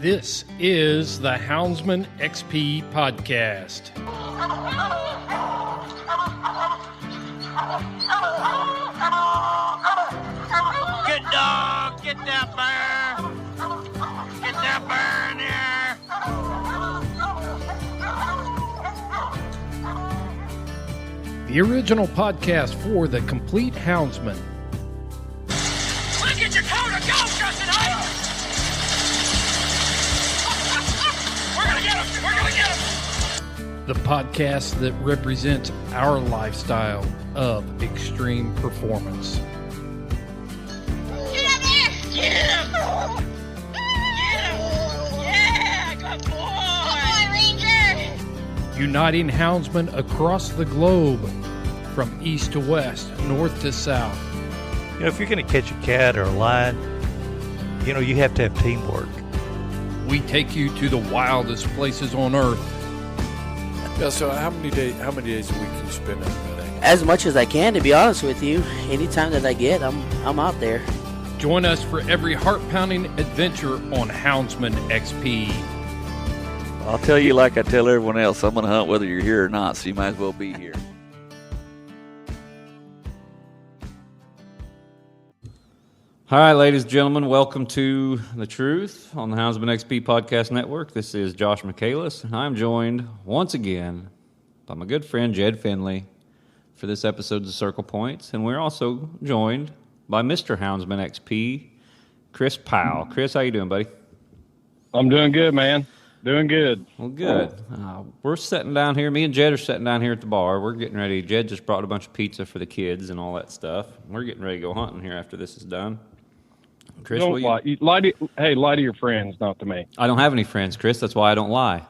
This is the Houndsman XP Podcast. Good dog, get that bear. Get that bear in The here. original podcast for the complete Houndsman. Look at your coat and go, Justin, hey! We're gonna get him! We're gonna get him! The podcast that represents our lifestyle of extreme performance. Get up there! Get him! Get him! Yeah, good boy! Good boy, Ranger! Uniting houndsmen across the globe, from east to west, north to south. You know, if you're going to catch a cat or a lion, you know, you have to have teamwork. We take you to the wildest places on earth. Yeah, so how many days a week you spend out there? As much as I can, to be honest with you. Anytime that I get, I'm out there. Join us for every heart-pounding adventure on Houndsman XP. I'll tell you like I tell everyone else, I'm going to hunt whether you're here or not, so you might as well be here. All right, ladies and gentlemen, welcome to The Truth on the Houndsman XP Podcast Network. This is Jase Michaelis, and I'm joined once again by my good friend Jed Finley for this episode of Circle Points, and we're also joined by Mr. Houndsman XP, Chris Powell. Chris, how you doing, buddy? I'm doing good, man. Doing good. Well, good. We're sitting down here. Me and Jed are sitting down here at the bar. We're getting ready. Jed just brought a bunch of pizza for the kids and all that stuff. We're getting ready to go hunting here after this is done. Chris, don't lie. Lie to your friends, not to me. I don't have any friends, Chris. That's why I don't lie.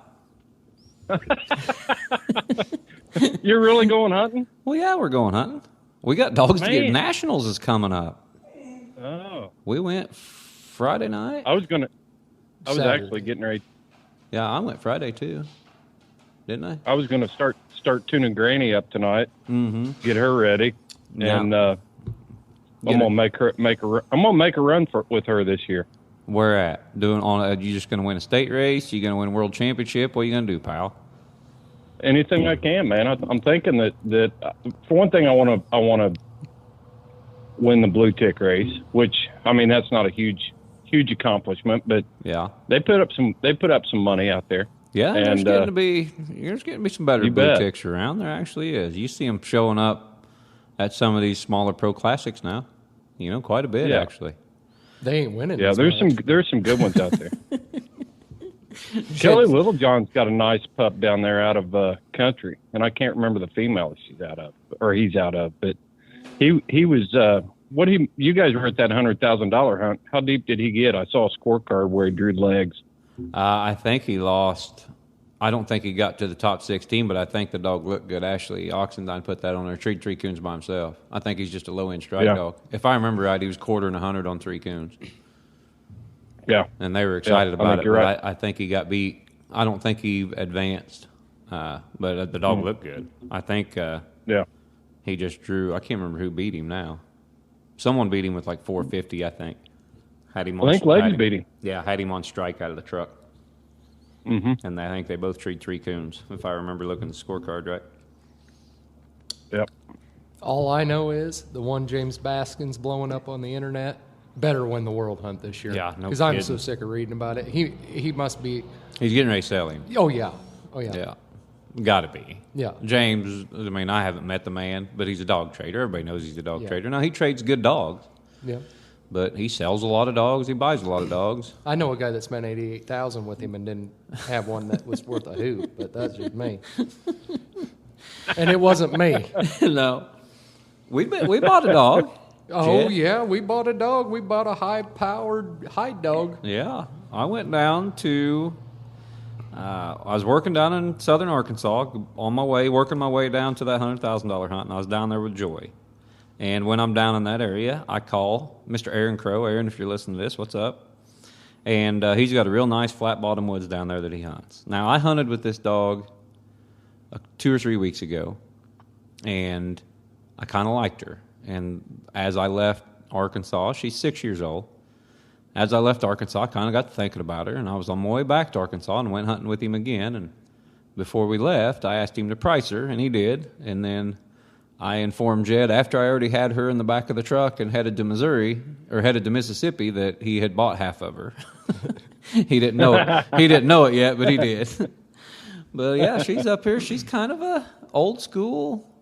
You're really going hunting? Well, yeah, we're going hunting. We got dogs to get nationals is coming up. Oh. We went Friday night. I was Saturday. actually getting ready. Yeah, I went Friday too. Didn't I? I was going to start tuning Granny up tonight. Mm-hmm. Get her ready, Yeah. and I'm gonna make her run with her this year. Where at? You just going to win a state race? You going to win a world championship? What are you going to do, pal? Anything I can, man. I'm thinking that for one thing, I want to win the blue tick race, which I mean that's not a huge accomplishment, but Yeah. they put up some money out there. Yeah, there's And, getting to be some better you blue bet. ticks around. There actually is. You see them showing up at some of these smaller pro classics now. You know, quite a bit actually. They ain't winning. Yeah, as there's much. some good ones out there. Kelly Littlejohn's got a nice pup down there out of country, and I can't remember the female that he's out of, but he was you guys were at that $100,000 hunt. How deep did he get? I saw a scorecard where he drew legs. I think he lost. I don't think he got to the top 16, but I think the dog looked good. Ashley Oxendine put that on there. Treat 3 coons by himself. I think he's just a low-end strike dog. If I remember right, he was quartering 100 on 3 coons. Yeah. And they were excited about it. You're But right. I think he got beat. I don't think he advanced, but the dog looked good. I think he just drew. I can't remember who beat him now. Someone beat him with like 450, I think. Had him. I think Legs beat him. Yeah, had him on strike out of the truck. Mm-hmm. And I think they both treed 3 coons, if I remember looking at the scorecard right. Yep. All I know is the one James Baskin's blowing up on the internet better win the world hunt this year. Yeah, no because I'm kidding. so sick of reading about it. He must be. He's getting ready to sell him. Oh yeah. Yeah. Got to be. Yeah. James, I mean, I haven't met the man, but he's a dog trader. Everybody knows he's a dog Yeah. trader. Now, he trades good dogs. Yeah. But he sells a lot of dogs. He buys a lot of dogs. I know a guy that spent $88,000 with him and didn't have one that was worth a hoot, but that's just me. And it wasn't me. No. We bought a dog. Oh, Jed. yeah, we bought a dog. We bought a high-powered hide dog. Yeah. I went down to, I was working down in southern Arkansas on my way, working my way down to that $100,000 hunt, and I was down there with Joy. And when I'm down in that area, I call Mr. Aaron Crow. Aaron, if you're listening to this, what's up? And he's got a real nice flat bottom woods down there that he hunts. Now, I hunted with this dog 2 or 3 weeks ago, and I kind of liked her. And as I left Arkansas, she's 6 years old. As I left Arkansas, I kind of got to thinking about her, and I was on my way back to Arkansas and went hunting with him again. And before we left, I asked him to price her, and he did. And then I informed Jed, after I already had her in the back of the truck and headed to Mississippi, that he had bought half of her. He didn't know it. He didn't know it yet, but he did. But yeah, she's up here. She's kind of a old school,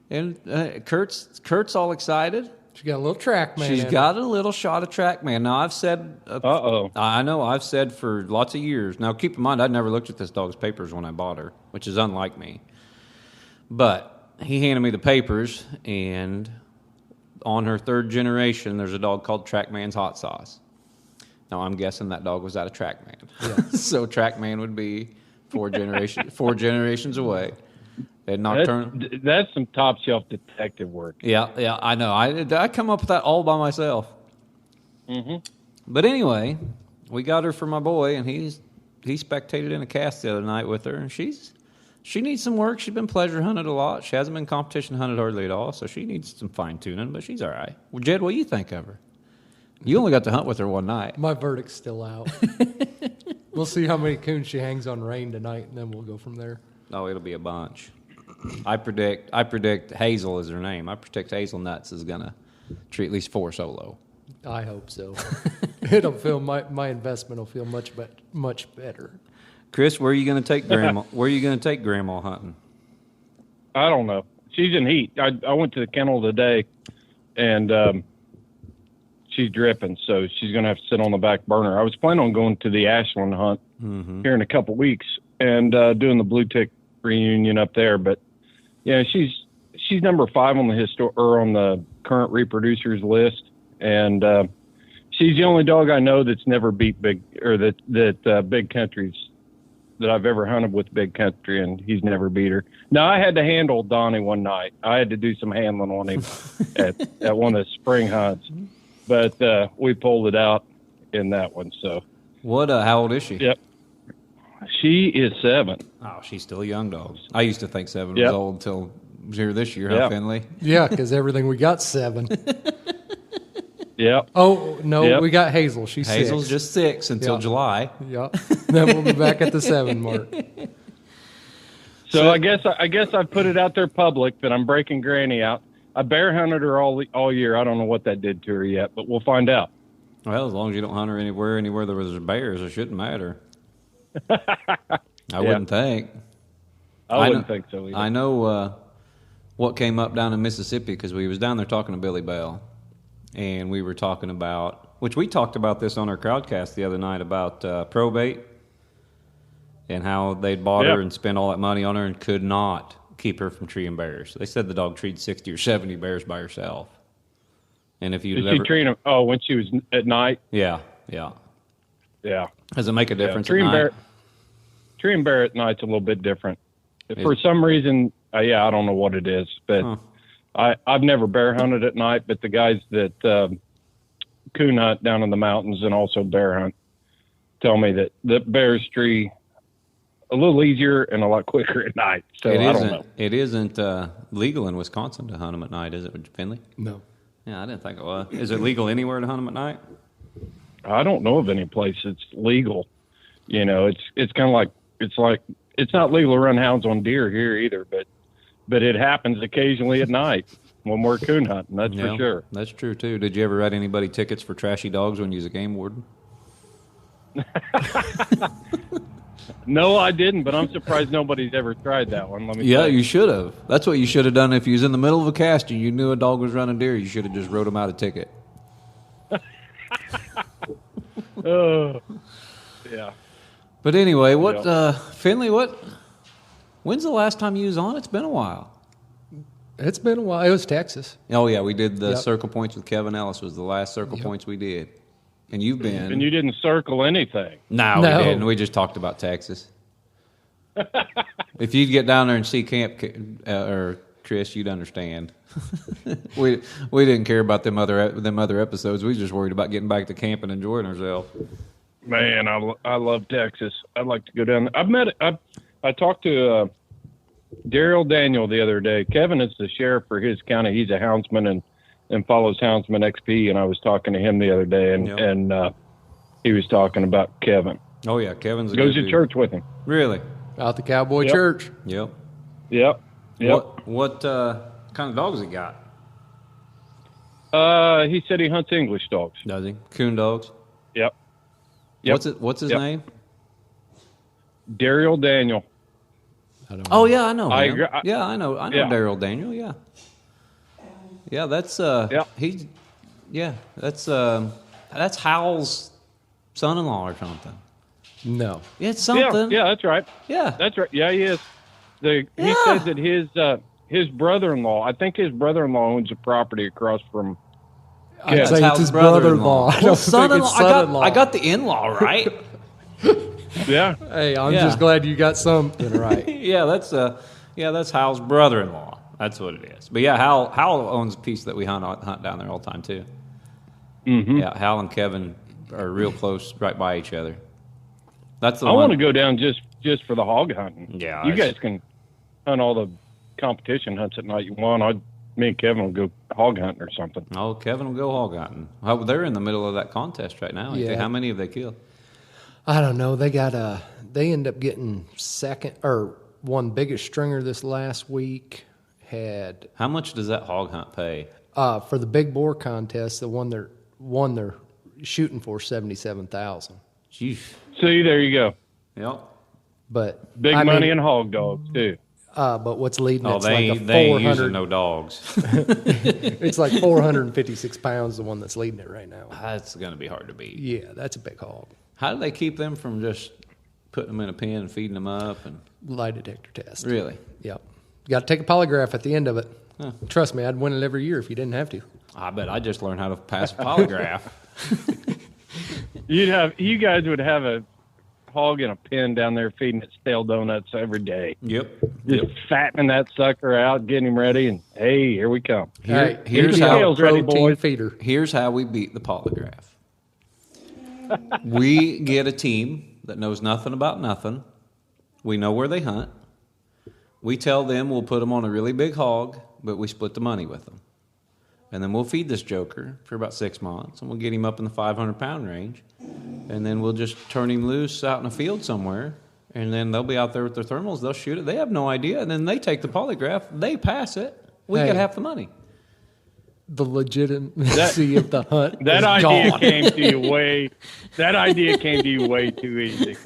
and Kurt's all excited. She got a little track man. She's got a little shot of track man. Now I've said, I know I've said for lots of years. Now keep in mind, I'd never looked at this dog's papers when I bought her, which is unlike me. But he handed me the papers, and on her third generation, there's a dog called Trackman's Hot Sauce. Now, I'm guessing that dog was out of Trackman. Yeah. So Trackman would be four generations away. That's some top shelf detective work. Yeah, I know. I come up with that all by myself. Mm-hmm. But anyway, we got her for my boy, and he spectated in a cast the other night with her, and she needs some work. She's been pleasure hunted a lot. She hasn't been competition hunted hardly at all, so she needs some fine tuning, but she's all right. Well, Jed, what do you think of her? You only got to hunt with her one night. My verdict's still out. We'll see how many coons she hangs on rain tonight, and then we'll go from there. Oh, it'll be a bunch. I predict Hazel is her name. I predict Hazelnuts is gonna treat at least 4 solo. I hope so. It'll feel my investment will feel much better. Chris, where are you going to take Grandma? Where are you going to take Grandma hunting? I don't know. She's in heat. I went to the kennel today, and she's dripping, so she's going to have to sit on the back burner. I was planning on going to the Ashland hunt here in a couple weeks and doing the blue tick reunion up there, but yeah, she's number 5 on the on the current reproducers list, and she's the only dog I know that's never beat Big Country's that I've ever hunted with Big Country, and he's never beat her. Now, I had to handle Donnie one night. I had to do some handling on him at one of the spring hunts, but we pulled it out in that one. So, how old is she? Yep, she is 7. Oh, she's still a young dog. I used to think 7 was old until here this year, huh, Finley? Yeah, because everything we got 7. Yep. Oh, no, we got Hazel. She's 6. Hazel's just 6 until July. Yep. Then we'll be back at the 7 mark. So I guess I've put it out there public that I'm breaking Granny out. I bear hunted her all year. I don't know what that did to her yet, but we'll find out. Well, as long as you don't hunt her anywhere there was bears, it shouldn't matter. I wouldn't think. I wouldn't think so either. I know what came up down in Mississippi because we was down there talking to Billy Bell. And we were talking about, which we talked about this on our crowdcast the other night, about probate and how they'd bought her and spent all that money on her and could not keep her from treating bears. They said the dog treated 60 or 70 bears by herself. And if you she treat them? Oh, when she was at night. Yeah. Does it make a difference? Treating bear at night's a little bit different. For some reason, I don't know what it is, but. I've never bear hunted at night, but the guys that coon hunt down in the mountains and also bear hunt tell me that the bears tree a little easier and a lot quicker at night. So I don't know. It isn't legal in Wisconsin to hunt them at night, is it, Finley? No. Yeah, I didn't think it was. Is it legal anywhere to hunt them at night? I don't know of any place that's legal. You know, it's kind of like it's not legal to run hounds on deer here either, but it happens occasionally at night when we're coon hunting. That's for sure. That's true, too. Did you ever write anybody tickets for trashy dogs when you was a game warden? No, I didn't, but I'm surprised nobody's ever tried that one. Let me tell you. You should have. That's what you should have done if you was in the middle of a cast and you knew a dog was running deer. You should have just wrote him out a ticket. Oh, yeah. But anyway, Finley, when's the last time you was on? It's been a while. It's been a while. It was Texas. Oh, yeah. We did the circle points with Kevin Ellis was the last circle points we did. And you've been... And you didn't circle anything. No, we didn't. We just talked about Texas. If you'd get down there and see Camp or Chris, you'd understand. we didn't care about them other episodes. We was just worried about getting back to camp and enjoying ourselves. Man, I love Texas. I'd like to go down there. I talked to Daryl Daniel the other day. Kevin is the sheriff for his county. He's a houndsman and follows Houndsman XP. And I was talking to him the other day, and he was talking about Kevin. Oh yeah, Kevin's goes to church with him. Really? Out the cowboy church. Yep. What kind of dogs he got? He said he hunts English dogs. Does he? Coon dogs. Yep. What's his name? Daryl Daniel. Oh yeah, I know. I know Daryl Daniel. Yeah, that's that's Howell's son-in-law or something. No. It's something. Yeah, that's right. Yeah. That's right. Yeah, he is. He said that his brother-in-law, I think his brother-in-law owns a property across from. I'd say it's his brother-in-law. Well, son-in-law. I got the in-law right. Yeah. Hey, I'm just glad you got something right. Yeah, that's Hal's brother-in-law. That's what it is. But yeah, Hal owns a piece that we hunt down there all the time too. Mm-hmm. Yeah, Hal and Kevin are real close, right by each other. That's the I one. want to go down just for the hog hunting. Yeah, you guys can hunt all the competition hunts at night you want. Me and Kevin will go hog hunting or something. Oh, Kevin will go hog hunting. Oh, they're in the middle of that contest right now. Yeah. How many have they killed? I don't know. They end up getting second or one biggest stringer this last week. How much does that hog hunt pay? For the big boar contest, the one they're shooting for $77,000. Jeez. See, there you go. Yep. But big money in hog dogs too. But what's leading? Oh, it's they like ain't using no dogs. It's like 456 pounds. The one that's leading it right now. That's going to be hard to beat. Yeah, that's a big hog. How do they keep them from just putting them in a pen and feeding them up? And lie detector test. Really? Yep. You got to take a polygraph at the end of it. Huh. Trust me, I'd win it every year if you didn't have to. I bet I just learned how to pass a polygraph. You guys would have a hog in a pen down there feeding it stale donuts every day. Yep. Just fattening that sucker out, getting him ready, and hey, here we come. Here's how ready, boys. Feeder. Here's how we beat the polygraph. We get a team that knows nothing about nothing. We know where they hunt. We tell them we'll put them on a really big hog, but we split the money with them. And then we'll feed this joker for about 6 months, and we'll get him up in the 500-pound range. And then we'll just turn him loose out in a field somewhere, and then they'll be out there with their thermals. They'll shoot it. They have no idea. And then they take the polygraph. They pass it. We get half the money. The legitimacy of the hunt. That idea gone. came to you way. That idea came to you way too easy.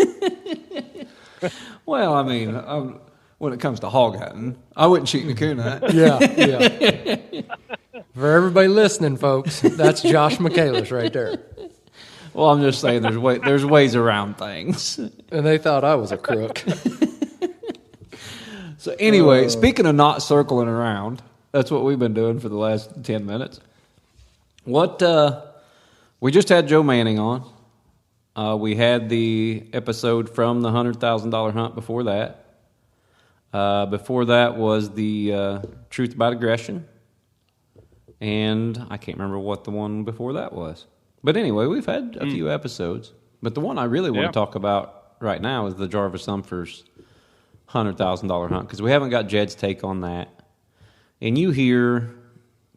Well, I mean, when it comes to hog hunting, I wouldn't shoot in a coon hunt. Yeah. For everybody listening, folks, that's Jase Michaelis right there. Well, I'm just saying there's ways around things. And they thought I was a crook. So anyway, speaking of not circling around, that's what we've been doing for the last 10 minutes. We just had Joe Manning on. We had the episode from the $100,000 hunt before that. Before that was the Truth About Aggression. And I can't remember what the one before that was. But anyway, we've had a few episodes. But the one I really want to talk about right now is the Jarvis Sumfers $100,000 hunt, because we haven't got Jed's take on that. And you hear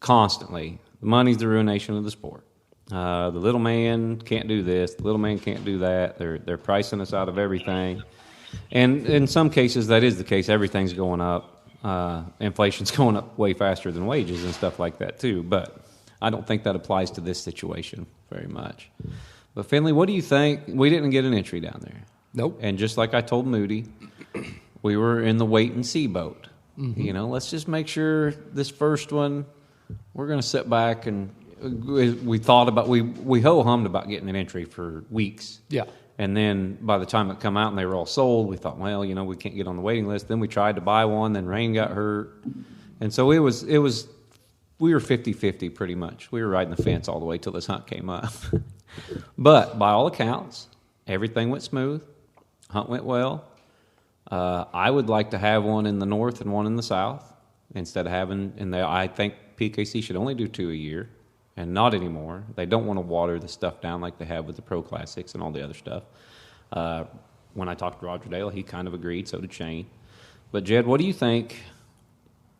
constantly, the money's the ruination of the sport. The little man can't do this. The little man can't do that. They're pricing us out of everything. And in some cases, that is the case. Everything's going up. Inflation's going up way faster than wages and stuff like that, too. But I don't think that applies to this situation very much. But, Finley, what do you think? We didn't get an entry down there. Nope. And just like I told Moody, we were in the wait-and-see boat. Mm-hmm. You know, let's just make sure this first one, we're going to sit back and we thought about, we ho-hummed about getting an entry for weeks. Yeah. And then by the time it come out and they were all sold, we thought, well, you know, we can't get on the waiting list. Then we tried to buy one, then rain got hurt. And so we were 50-50 pretty much. We were riding the fence all the way till this hunt came up. But by all accounts, everything went smooth. Hunt went well. I would like to have one in the north and one in the south. instead of having, I think PKC should only do 2 a year and not anymore. They don't want to water the stuff down like they have with the Pro Classics and all the other stuff. When I talked to Roger Dale, he kind of agreed, so did Shane. But Jed, what do you think?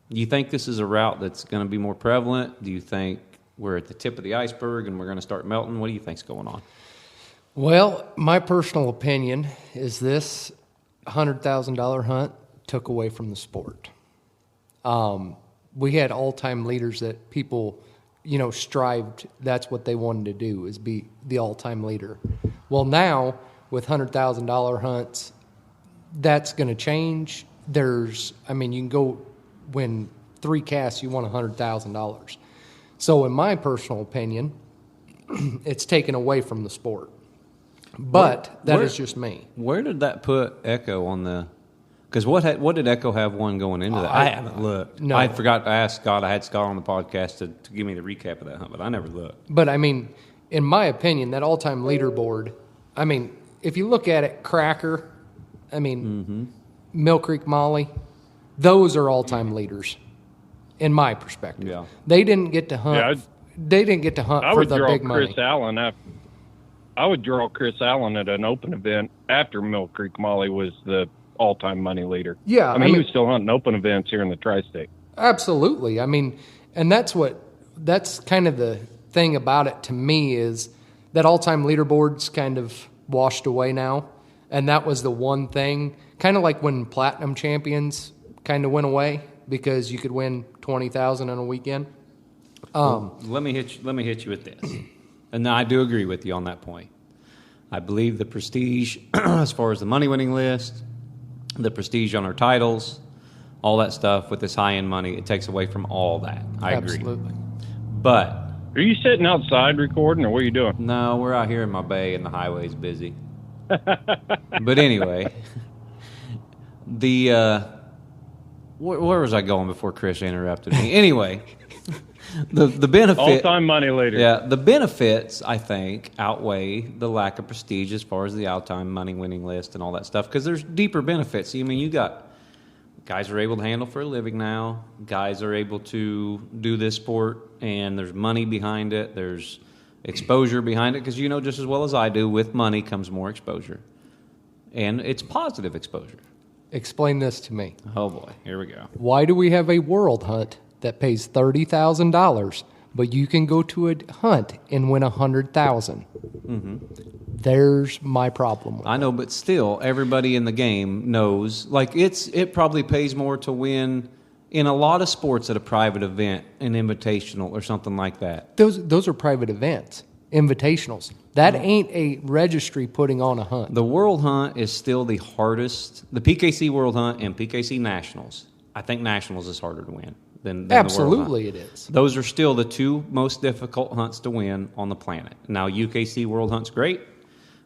Do you think this is a route that's going to be more prevalent? Do you think we're at the tip of the iceberg and we're going to start melting? What do you think's going on? Well, my personal opinion is this $100,000 hunt took away from the sport. We had all-time leaders that people, strived. That's what they wanted to do, is be the all-time leader. Well, now with $100,000 hunts, that's going to change. You can go win 3 casts, you won $100,000. So in my personal opinion, it's taken away from the sport. But that is just me. Where did that put Echo on the? Because what did Echo have one going into that? I haven't looked. No. I forgot to ask Scott. I had Scott on the podcast to give me the recap of that hunt, but I never looked. But in my opinion, that all-time leaderboard. If you look at it, Cracker, Mill Creek Molly, those are all-time leaders, in my perspective. Yeah. They didn't get to hunt. Yeah, they didn't get to hunt for the big money. I would draw Chris Allen at an open event after Mill Creek Molly was the all-time money leader. Yeah. He was still hunting open events here in the Tri-State. Absolutely. And that's kind of the thing about it to me, is that all-time leaderboard's kind of washed away now. And that was the one thing, kind of like when Platinum Champions kind of went away because you could win $20,000 on a weekend. Let me hit you with this. And I do agree with you on that point. I believe the prestige, as far as the money-winning list, the prestige on our titles, all that stuff with this high-end money, it takes away from all that. I agree. Absolutely. But are you sitting outside recording, or what are you doing? No, we're out here in my bay, and the highway's busy. But anyway, where was I going before Chris interrupted me? Anyway. The benefit, all-time money leader. Yeah, the benefits, I think, outweigh the lack of prestige as far as the all-time money-winning list and all that stuff, because there's deeper benefits. You got guys are able to handle for a living now. Guys are able to do this sport, and there's money behind it. There's exposure behind it, because just as well as I do, with money comes more exposure, and it's positive exposure. Explain this to me. Oh, boy. Here we go. Why do we have a world hunt that pays $30,000, but you can go to a hunt and win $100,000? Mm-hmm. There's my problem. I know, but still, everybody in the game knows. It probably pays more to win in a lot of sports at a private event, an invitational or something like that. Those are private events, invitationals. That ain't a registry putting on a hunt. The World Hunt is still the hardest. The PKC World Hunt and PKC Nationals. I think Nationals is harder to win than Absolutely the World Hunt. It is. Those are still the 2 most difficult hunts to win on the planet. Now, UKC World Hunt's great,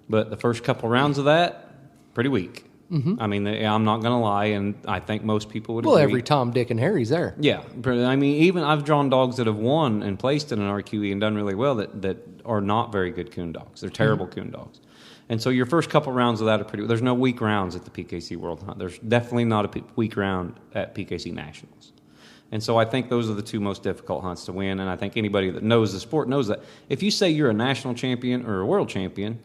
but the first couple rounds of that, pretty weak. Mm-hmm. I'm not going to lie, and I think most people would agree. Well, every Tom, Dick, and Harry's there. Yeah. Even I've drawn dogs that have won and placed in an RQE and done really well that are not very good coon dogs. They're terrible coon dogs. And so your first couple rounds of that are pretty. There's no weak rounds at the PKC World Hunt. There's definitely not a weak round at PKC Nationals. And so I think those are the 2 most difficult hunts to win, and I think anybody that knows the sport knows that. If you say you're a national champion or a world champion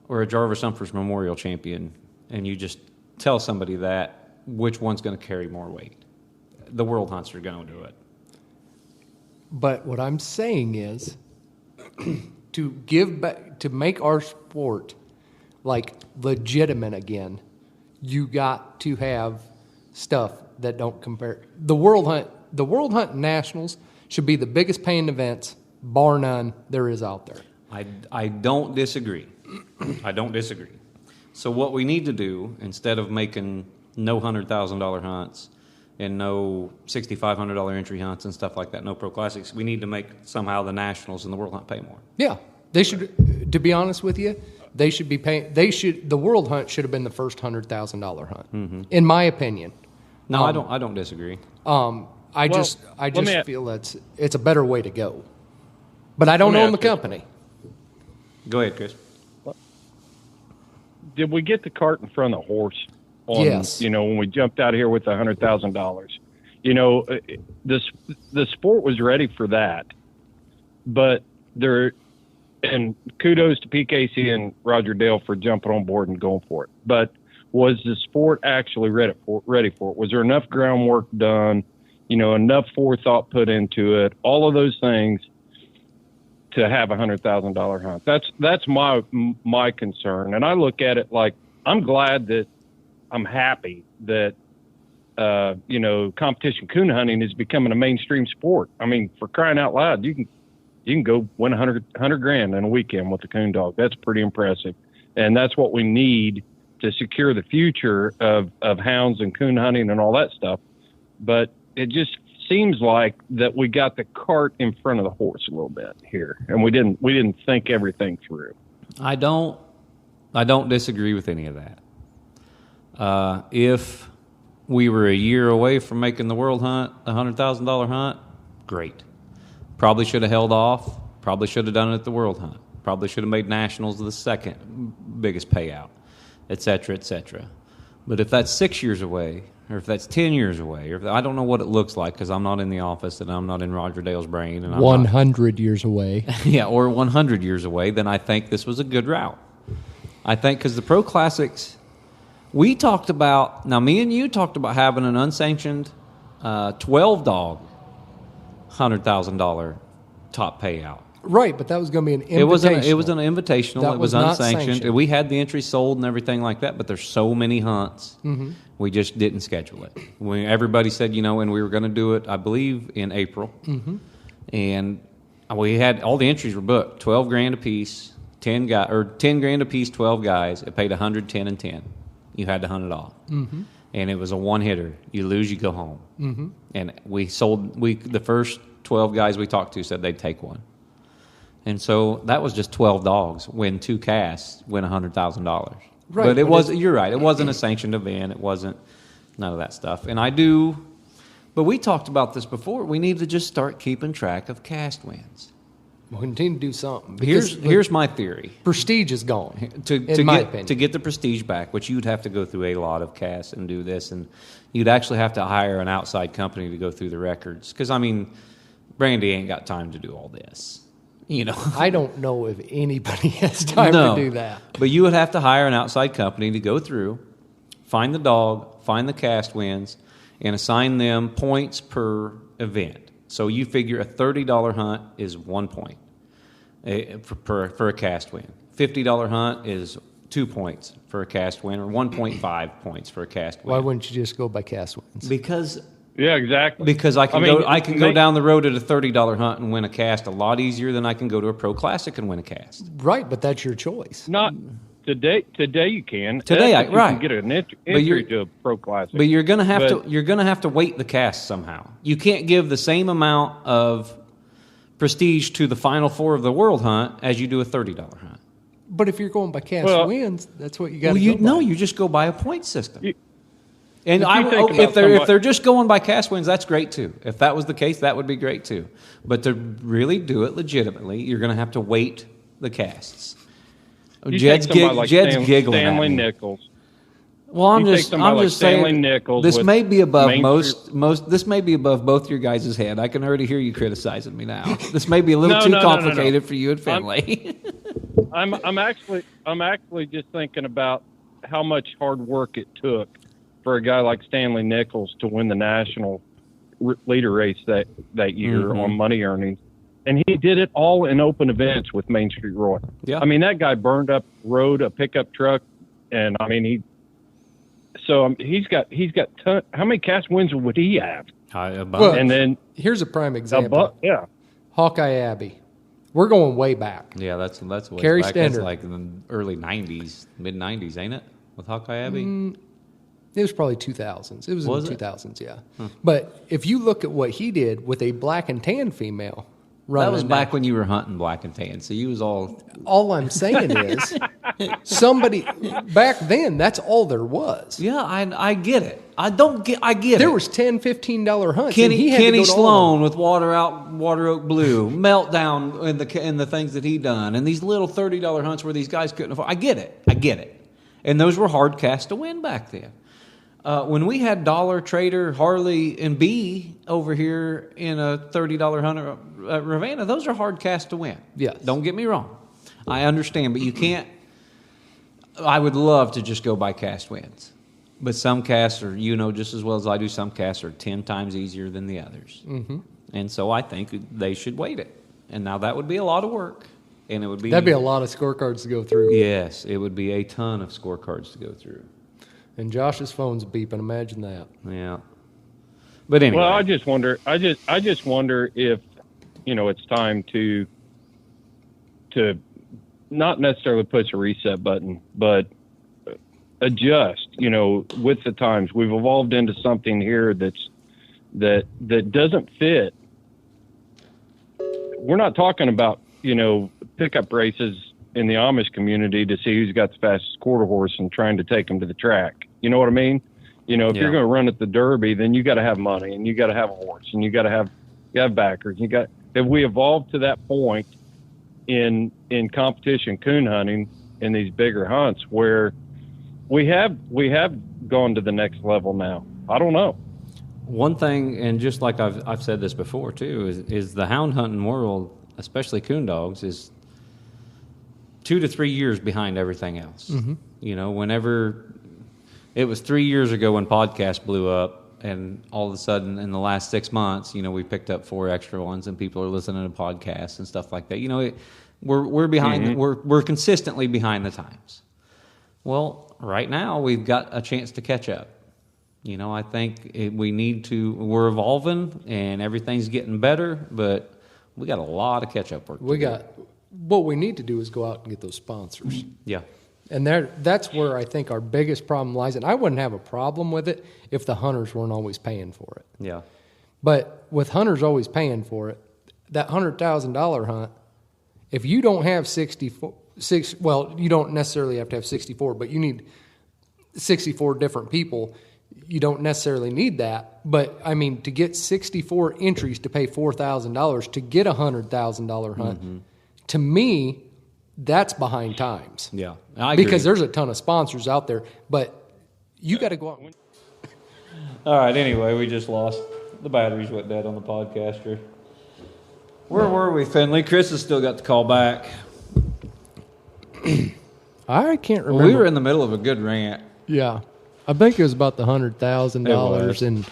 or a Jarvis Humphreys Memorial champion, and you just tell somebody that, which one's going to carry more weight? The world hunts are going to do it. But what I'm saying is to give back, to make our sport legitimate again, you got to have stuff that don't compare. The World Hunt Nationals should be the biggest paying events, bar none, there is out there. I don't disagree. I don't disagree. So what we need to do, instead of making no $100,000 hunts and no $6,500 entry hunts and stuff like that, no Pro Classics, we need to make somehow the Nationals and the World Hunt pay more. Yeah, they should. To be honest with you, they should be paying. The World Hunt should have been the first $100,000 hunt, in my opinion. No, I don't disagree. I just feel it's a better way to go. But I don't own the company. Go ahead, Chris. Did we get the cart in front of the horse? Yes. When we jumped out of here with $100,000, You know, the sport was ready for that, but and kudos to PKC and Roger Dale for jumping on board and going for it. But was the sport actually ready for it? Was there enough groundwork done? You know, enough forethought put into it? All of those things to have $100,000 hunt. That's my concern. And I look at it like I'm happy that competition coon hunting is becoming a mainstream sport. I mean, for crying out loud, you can go win $100,000 in a weekend with a coon dog. That's pretty impressive, and that's what we need to secure the future of hounds and coon hunting and all that stuff. But it just seems like that we got the cart in front of the horse a little bit here, and we didn't think everything through. I don't disagree with any of that. If we were a year away from making the world hunt a $100,000 hunt, great. Probably should have held off. Probably should have done it at the world hunt. Probably should have made nationals the second biggest payout, et cetera, et cetera. But if that's 6 years away, or if that's 10 years away, or I don't know what it looks like because I'm not in the office and I'm not in Roger Dale's brain. And 100 years away. Yeah, or 100 years away, then I think this was a good route. I think because the Pro Classics, we talked about, now me and you talked about having an unsanctioned 12-dog $100,000 top payout. Right, but that was going to be an invitational. It was an invitational. That it was not unsanctioned. sanctioned. We had the entry sold and everything like that, but there's so many hunts. Mm-hmm. We just didn't schedule it. Everybody said, and we were going to do it, I believe, in April. Mm-hmm. And we had, all the entries were booked, $12,000 a piece, 10 grand a piece, 12 guys. It paid 110 and 10. You had to hunt it off. Mm-hmm. And it was a one-hitter. You lose, you go home. Mm-hmm. And the first 12 guys we talked to said they'd take one. And so that was just 12 dogs win 2 casts, win $100,000. Right. But you're right. It wasn't a sanctioned event. It wasn't none of that stuff. But we talked about this before. We need to just start keeping track of cast wins. We'll continue to do something. Here's my theory. Prestige is gone, in my opinion. To get the prestige back, which you'd have to go through a lot of casts and do this, and you'd actually have to hire an outside company to go through the records. Because, Brandy ain't got time to do all this. I don't know if anybody has time to do that. But you would have to hire an outside company to go through, find the dog, find the cast wins, and assign them points per event. So you figure a $30 hunt is 1 point for a cast win. $50 hunt is 2 points for a cast win, or 1.5 points for a cast win. Why wouldn't you just go by cast wins? Because yeah, exactly. Because I can go down the road at a $30 hunt and win a cast a lot easier than I can go to a Pro Classic and win a cast. Right, but that's your choice. Not today. Today you can. Today, you can get an entry to a Pro Classic. But you're gonna have to weight the cast somehow. You can't give the same amount of prestige to the final 4 of the world hunt as you do a $30 hunt. But if you're going by cast wins, that's what you got to do. No, you just go by a point system. If they're just going by cast wins, that's great too. If that was the case, that would be great too. But to really do it legitimately, you're going to have to weight the casts. Jed's giggling. Stanley at me. Nichols. Well, I'm just saying. Nichols this may be above This may be above both your guys' head. I can already hear you criticizing me now. This may be a little too complicated for you and Finley. I'm actually just thinking about how much hard work it took for a guy like Stanley Nichols to win the national leader race that year on money earnings. And he did it all in open events with Main Street Roy. Yeah. That guy rode a pickup truck, and he's got how many cast wins would he have? And then here's a prime example. Hawkeye Abbey. We're going way back. Yeah, that's way Carrie back. Stender. That's like in the early 90s, mid 90s, ain't it? With Hawkeye Abbey? It was probably 2000s. It was in the 2000s, yeah. But if you look at what he did with a black and tan female running. That was back when you were hunting black and tan, so you was all... All I'm saying is, somebody... Back then, that's all there was. Yeah, I get it. I get it. There was $10, $15 hunts. Kenny Sloan with Water Oak Blue, Meltdown in the things that he done, and these little $30 hunts where these guys couldn't afford. I get it. And those were hard casts to win back then. When we had Dollar, Trader, Harley, and B over here in a $30 hunter Ravenna, those are hard casts to win. Yes. Don't get me wrong. I understand, but you can't. I would love to just go by cast wins. But some casts are, just as well as I do, some casts are 10 times easier than the others. Mm-hmm. And so I think they should weight it. And now that would be a lot of work. And it would be... That'd be a lot of scorecards to go through. Yes, it would be a ton of scorecards to go through. And Josh's phone's beeping. Imagine that. Yeah. But anyway. Well, I just wonder if, it's time to not necessarily push a reset button, but adjust, with the times. We've evolved into something here that doesn't fit. We're not talking about, pickup races in the Amish community to see who's got the fastest quarter horse and trying to take them to the track. You know what I mean? If you're going to run at the Derby, then you got to have money and you got to have a horse and you got to have backers. If we evolved to that point in competition coon hunting in these bigger hunts where we have gone to the next level now. I don't know. One thing, and just like I've said this before too, is the hound hunting world, especially coon dogs, is 2 to 3 years behind everything else. Mm-hmm. Whenever it was 3 years ago when podcast blew up, and all of a sudden in the last 6 months, we picked up 4 extra ones, and people are listening to podcasts and stuff like that. We're behind. Mm-hmm. We're consistently behind the times. Well, right now we've got a chance to catch up. I think we need to. We're evolving, and everything's getting better, but we got a lot of catch up work. What we need to do is go out and get those sponsors. Yeah. And that's where I think our biggest problem lies. And I wouldn't have a problem with it if the hunters weren't always paying for it. Yeah. But with hunters always paying for it, that $100,000 hunt, if you don't have 64, you don't necessarily have to have 64, but you need 64 different people. You don't necessarily need that. But, to get 64 entries to pay $4,000 to get a $100,000 hunt, to me, that's behind times. Yeah, I agree. Because there's a ton of sponsors out there, but you got to go out. All right, anyway, we just lost. The batteries went dead on the podcaster. Where were we, Finley? Chris has still got the call back. I can't remember. Well, we were in the middle of a good rant. Yeah. I think it was about the $100,000 and,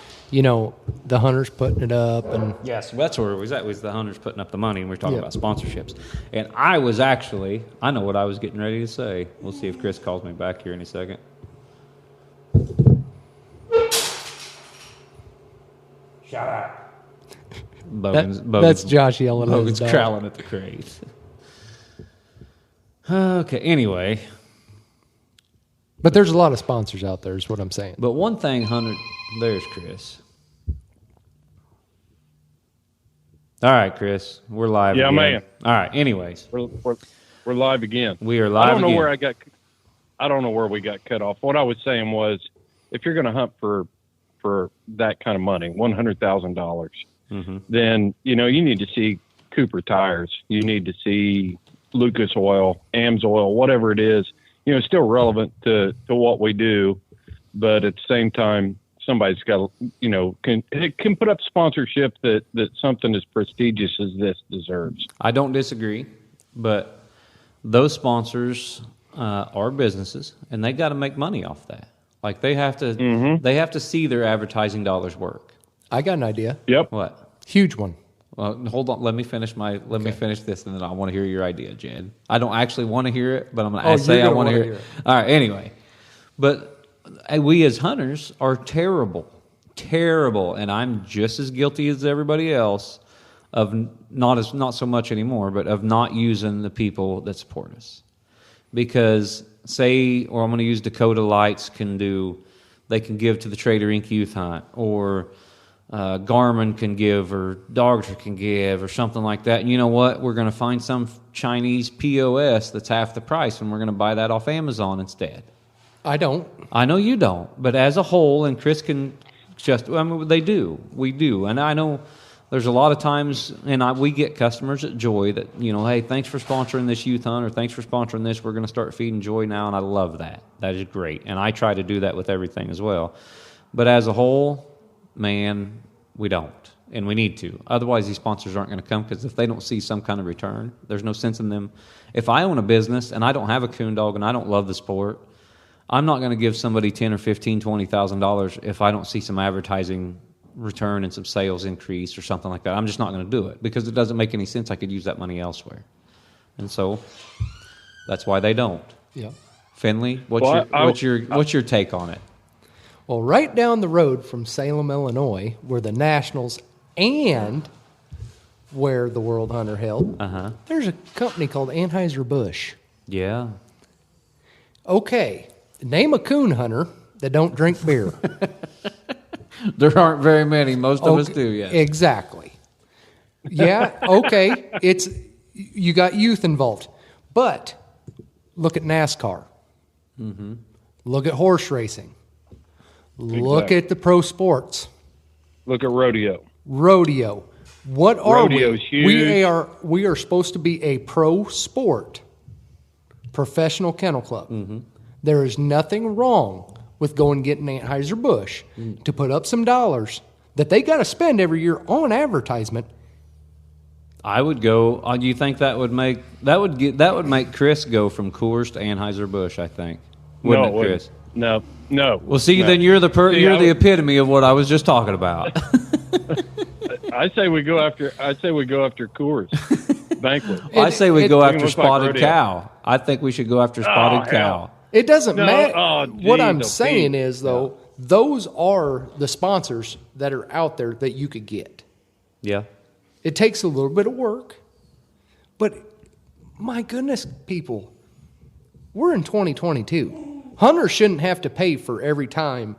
the hunters putting it up. And yes, that's where it was at, was the hunters putting up the money, and we were talking about sponsorships. And I know what I was getting ready to say. We'll see if Chris calls me back here in a second. Shut up. That's Josh yelling at his dog. Bogan's growling at the crate. Okay, anyway. But there's a lot of sponsors out there, is what I'm saying. But one thing, there's Chris. All right, Chris, we're live again. Yeah, man. All right, anyways. We're live again. We are live again. I don't know where we got cut off. What I was saying was, if you're going to hunt for that kind of money, $100,000, then, you need to see Cooper tires. You need to see Lucas oil, AMS oil, whatever it is. Still relevant to what we do, but at the same time, somebody's got to, can put up sponsorship that something as prestigious as this deserves. I don't disagree, but those sponsors are businesses, and they got to make money off that. Like they have to see their advertising dollars work. I got an idea. Yep. What? Huge one. Well, hold on. Let me finish this, and then I want to hear your idea, Jed. I don't actually want to hear it, but I'm going to say I want to hear it. All right. Anyway, but we as hunters are terrible, and I'm just as guilty as everybody else of not so much anymore, but of not using the people that support us. Because I'm going to use Dakota Lights they can give to the Trader Inc. Youth Hunt, or Garmin can give, or Dogger can give, or something like that. And you know what? We're going to find some Chinese POS that's half the price, and we're going to buy that off Amazon instead. I don't. I know you don't, but as a whole, and Chris can they do. We do. And I know There's a lot of times, and we get customers at Joy that, hey, thanks for sponsoring this youth hunt, or thanks for sponsoring this. We're going to start feeding Joy now, and I love that. That is great. And I try to do that with everything as well. But as a whole, man, we don't. And we need to. Otherwise, these sponsors aren't going to come, because if they don't see some kind of return, there's no sense in them. If I own a business and I don't have a coon dog and I don't love the sport, I'm not going to give somebody $10,000 or $15,000, $20,000 if I don't see some advertising return and some sales increase or something like that. I'm just not going to do it, because it doesn't make any sense. I could use that money elsewhere. And so that's why they don't. Yeah. Finley, what's your take on it? Well, right down the road from Salem, Illinois, where the Nationals and where the World Hunter held, there's a company called Anheuser-Busch. Yeah. Okay, name a coon hunter that don't drink beer. There aren't very many. Most of us do, yes. Exactly. Yeah, okay. You got youth involved. But look at NASCAR. Mm-hmm. Look at horse racing. Exactly. Look at the pro sports. Look at rodeo. What are Rodeo's we? huge. We are supposed to be a pro sport, professional kennel club. Mm-hmm. There is nothing wrong with going and getting Anheuser-Busch to put up some dollars that they got to spend every year on advertisement. I would go. Do you think that would make Chris go from Coors to Anheuser-Busch? I think. Wouldn't it, Chris? No. Well, see, then you're the epitome of what I was just talking about. I say we go after Coors Banquet. I say we go after Spotted Cow. I think we should go after Spotted Cow. It doesn't matter. What I'm saying is, though, those are the sponsors that are out there that you could get. Yeah. It takes a little bit of work, but my goodness, people, we're in 2022. Hunters shouldn't have to pay for every time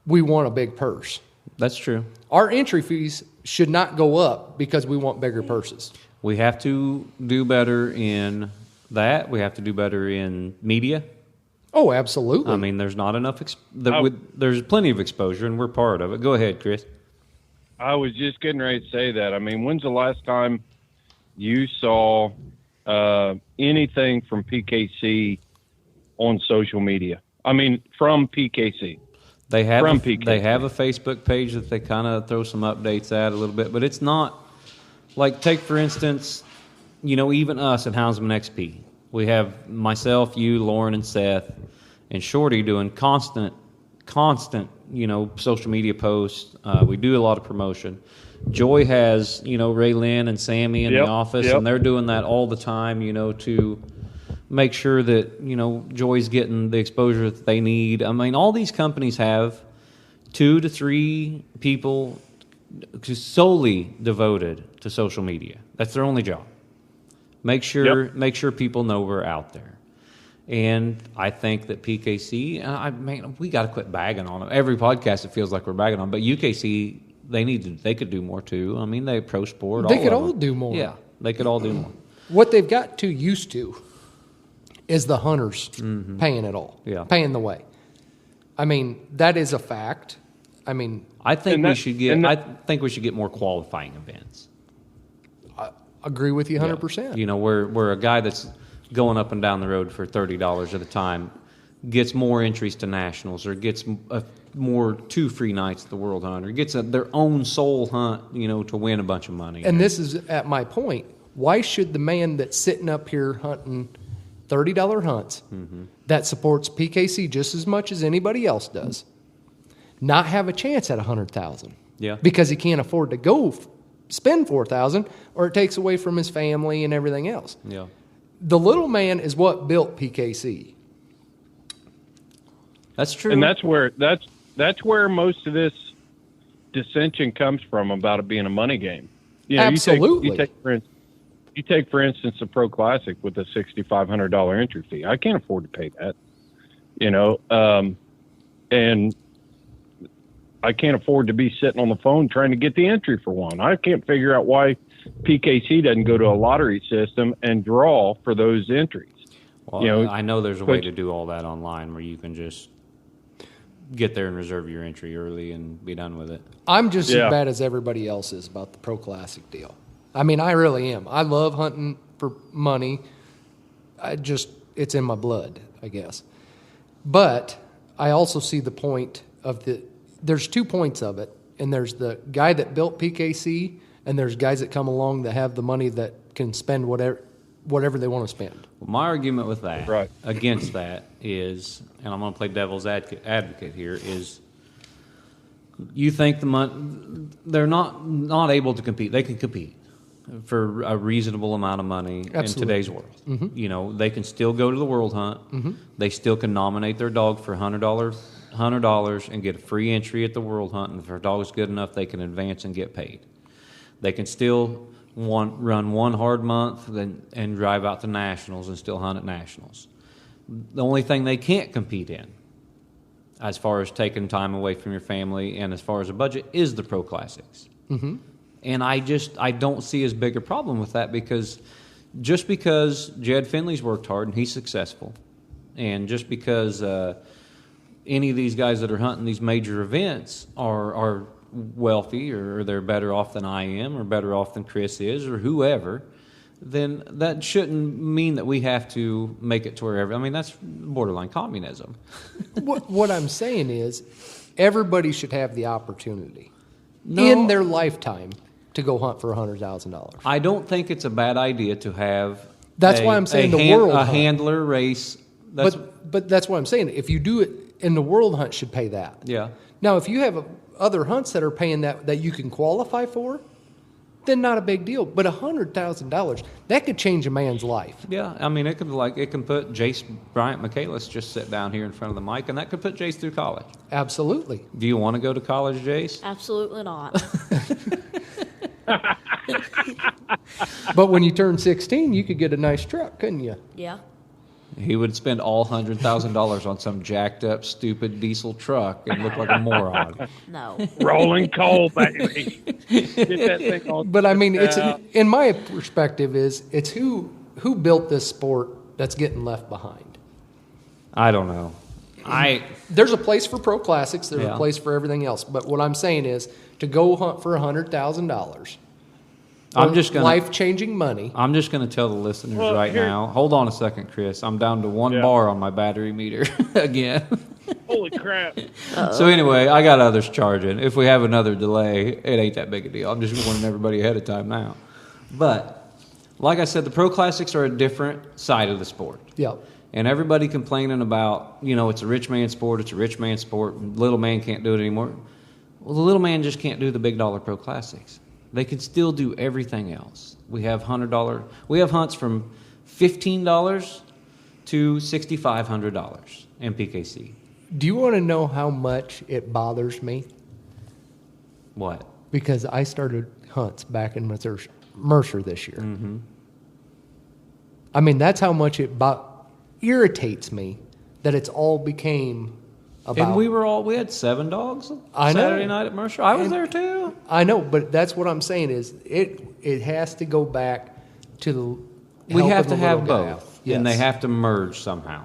we want a big purse. That's true. Our entry fees should not go up because we want bigger purses. We have to do better in that. We have to do better in media. Oh, absolutely. I mean, there's not enough. There's plenty of exposure, and we're part of it. Go ahead, Chris. I was just getting ready to say that. I mean, when's the last time you saw anything from PKC on social media? I mean, from PKC. They have a Facebook page that they kind of throw some updates at a little bit, but it's not like, take for instance, even us at Houndsman XP. We have myself, you, Lauren, and Seth, and Shorty doing constant, social media posts. We do a lot of promotion. Joy has, Ray Lynn and Sammy in the office, and they're doing that all the time, to make sure that, Joy's getting the exposure that they need. I mean, all these companies have 2 to 3 people solely devoted to social media. That's their only job. Make sure people know we're out there. And I think that PKC, we got to quit bagging on them. Every podcast, it feels like we're bagging on them. But UKC, they could do more too. I mean, they pro sport. They could all do more. Yeah, they could all do more. What they've got too used to is the hunters paying it all, paying the way. I mean, that is a fact. I mean, I think we should get more qualifying events. I agree with you 100%. Yeah. Where a guy that's going up and down the road for $30 at a time gets more entries to nationals, or gets more 2 free nights at the World Hunt, or gets their own soul hunt, to win a bunch of money. And this is at my point. Why should the man that's sitting up here hunting $30 hunts that supports PKC just as much as anybody else does not have a chance at $100,000? Yeah, because he can't afford to go spend $4,000, or it takes away from his family and everything else. Yeah, the little man is what built PKC. That's true, and that's where most of this dissension comes from about it being a money game. Absolutely. You take, for instance, the Pro Classic with a $6,500 entry fee. I can't afford to pay that, and I can't afford to be sitting on the phone trying to get the entry for one. I can't figure out why PKC doesn't go to a lottery system and draw for those entries. Well, I know there's a way to do all that online where you can just get there and reserve your entry early and be done with it. I'm just as bad as everybody else is about the Pro Classic deal. I mean, I really am. I love hunting for money. It's in my blood, I guess. But I also see the point of there's 2 points of it, and there's the guy that built PKC, and there's guys that come along that have the money that can spend whatever they want to spend. Well, my argument with that, against that, is, and I'm going to play devil's advocate here, is you think they're not able to compete. They can compete for a reasonable amount of money in today's world. Mm-hmm. You know, they can still go to the World Hunt. Mm-hmm. They still can nominate their dog for $100 and get a free entry at the World Hunt. And if their dog is good enough, they can advance and get paid. They can still run one hard month and drive out to nationals and still hunt at nationals. The only thing they can't compete in, as far as taking time away from your family and as far as a budget, is the Pro Classics. Mm-hmm. And I don't see as big a problem with that, because just because Jed Finley's worked hard and he's successful, and just because any of these guys that are hunting these major events are wealthy, or they're better off than I am, or better off than Chris is, or whoever, then that shouldn't mean that we have to make it to wherever. I mean, that's borderline communism. What I'm saying is, everybody should have the opportunity in their lifetime to go hunt for $100,000. I don't think it's a bad idea to have. That's why I'm saying the world hunt. Handler race. But that's what I'm saying. If you do it in the world hunt, should pay that. Yeah. Now, if you have other hunts that are paying that you can qualify for, then not a big deal. But $100,000, that could change a man's life. Yeah, I mean, it can put Jase Michaelis just sit down here in front of the mic, and that could put Jase through college. Absolutely. Do you want to go to college, Jase? Absolutely not. But when you turn 16, you could get a nice truck, couldn't you? Yeah. He would spend all $100,000 on some jacked up, stupid diesel truck and look like a moron. No. Rolling coal, baby. Get that thing on. But I mean, it's in my perspective it's who built this sport that's getting left behind. I don't know. There's a place for Pro Classics. There's a place for everything else. But what I'm saying is, to go hunt for $100,000. Life-changing money. I'm just going to tell the listeners now. Hold on a second, Chris. I'm down to one bar on my battery meter again. Holy crap. So anyway, I got others charging. If we have another delay, it ain't that big a deal. I'm just warning everybody ahead of time now. But like I said, the Pro Classics are a different side of the sport. Yeah. And everybody complaining about, it's a rich man sport, little man can't do it anymore. Well, the little man just can't do the big dollar Pro Classics. They can still do everything else. We have hunts from $15 to $6,500 in PKC. Do you want to know how much it bothers me? What? Because I started hunts back in Mercer this year. Mm-hmm. I mean, that's how much it irritates me that it's all became about. And we had 7 dogs Saturday night at Mercer. I was there too. I know, but that's what I'm saying is it has to go back to the. We have to have both, yes. And they have to merge somehow.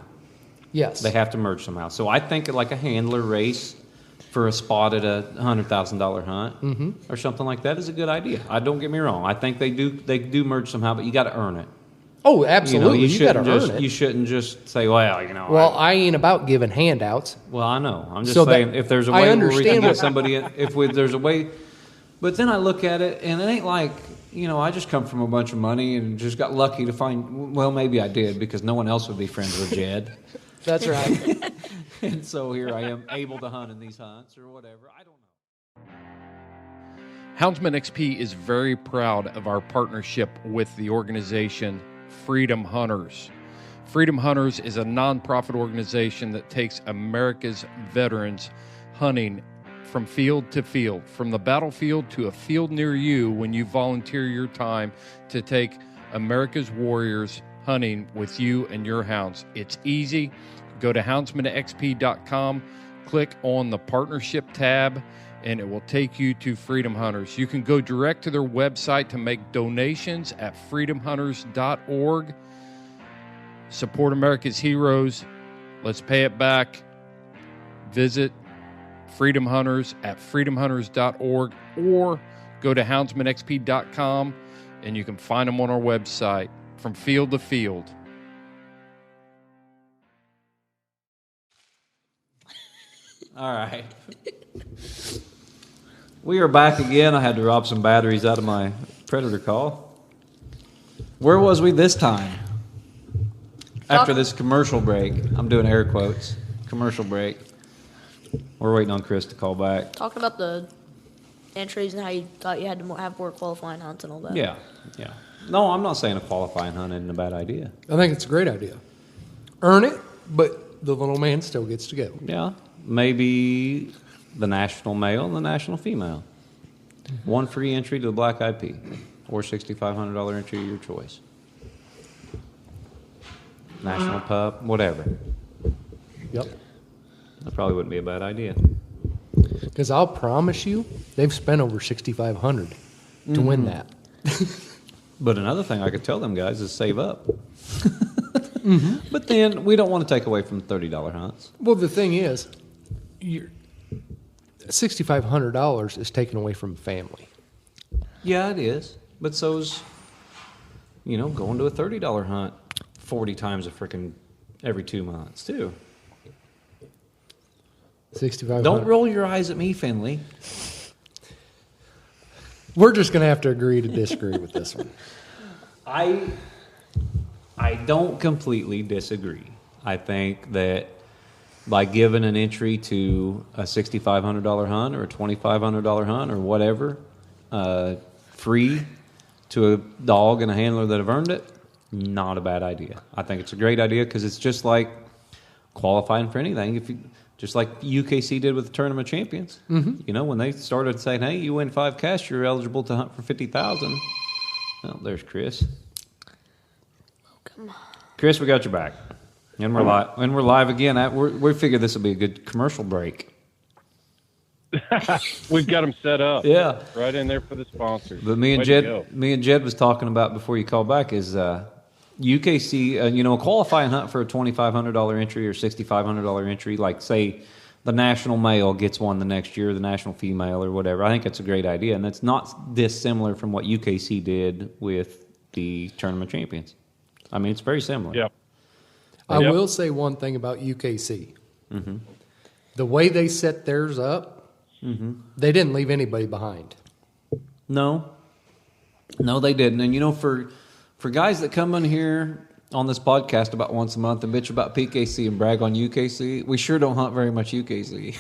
Yes, they have to merge somehow. So I think like a handler race for a spot at a $100,000 hunt or something like that is a good idea. Don't get me wrong. I think they do merge somehow, but you got to earn it. Oh, absolutely. You got to earn it. You shouldn't just say, Well, I ain't about giving handouts. Well, I know. I'm just saying if there's a way where we can get somebody, there's a way. But then I look at it, and it ain't like, I just come from a bunch of money and just got lucky to find, well, maybe I did because no one else would be friends with Jed. That's right. And so here I am able to hunt in these hunts or whatever. I don't know. Houndsman XP is very proud of our partnership with the organization Freedom Hunters. Freedom Hunters is a nonprofit organization that takes America's veterans hunting from field to field, from the battlefield to a field near you when you volunteer your time to take America's warriors hunting with you and your hounds. It's easy. Go to houndsmanxp.com, click on the partnership tab, and it will take you to Freedom Hunters. You can go direct to their website to make donations at freedomhunters.org. Support America's heroes. Let's pay it back. Visit Freedom Hunters at freedomhunters.org, or go to houndsmanxp.com and you can find them on our website. From field to field. All right. We are back again. I had to rob some batteries out of my Predator call. Where was we this time? After this commercial break. I'm doing air quotes. Commercial break. We're waiting on Chris to call back. Talking about the entries and how you thought you had to have more qualifying hunts and all that. Yeah. No, I'm not saying a qualifying hunt isn't a bad idea. I think it's a great idea. Earn it, but the little man still gets to go. Yeah. Maybe the national male and the national female. One free entry to the Black IP, or $6,500 entry of your choice. National pup, whatever. Yep. That probably wouldn't be a bad idea. Because I'll promise you, they've spent over $6,500 to win that. But another thing I could tell them guys is save up. But then we don't want to take away from $30 hunts. Well, the thing is, $6,500 is taken away from family. Yeah, it is. But so's, going to a $30 hunt 40 times every 2 months, too. $6,500. Don't roll your eyes at me, Finley. We're just going to have to agree to disagree with this one. I don't completely disagree. I think that by giving an entry to a $6,500 hunt or a $2,500 hunt or whatever, free to a dog and a handler that have earned it, not a bad idea. I think it's a great idea because it's just like qualifying for anything. Just like UKC did with the Tournament of Champions. Mm-hmm. When they started saying, hey, you win 5 casts, you're eligible to hunt for $50,000. Well, there's Chris. Come on. Chris, we got your back. And we're live again. We figured this will be a good commercial break. We've got them set up. Yeah. Right in there for the sponsors. But me and Jed was talking about before you called back is UKC, a qualifying hunt for a $2,500 entry or $6,500 entry, like say the national male gets one the next year, the national female or whatever. I think it's a great idea, and it's not dissimilar from what UKC did with the Tournament of Champions. I mean, it's very similar. Yeah. I will say one thing about UKC. Mm-hmm. The way they set theirs up, they didn't leave anybody behind. No, they didn't. And for guys that come in here on this podcast about once a month and bitch about PKC and brag on UKC, we sure don't hunt very much UKC.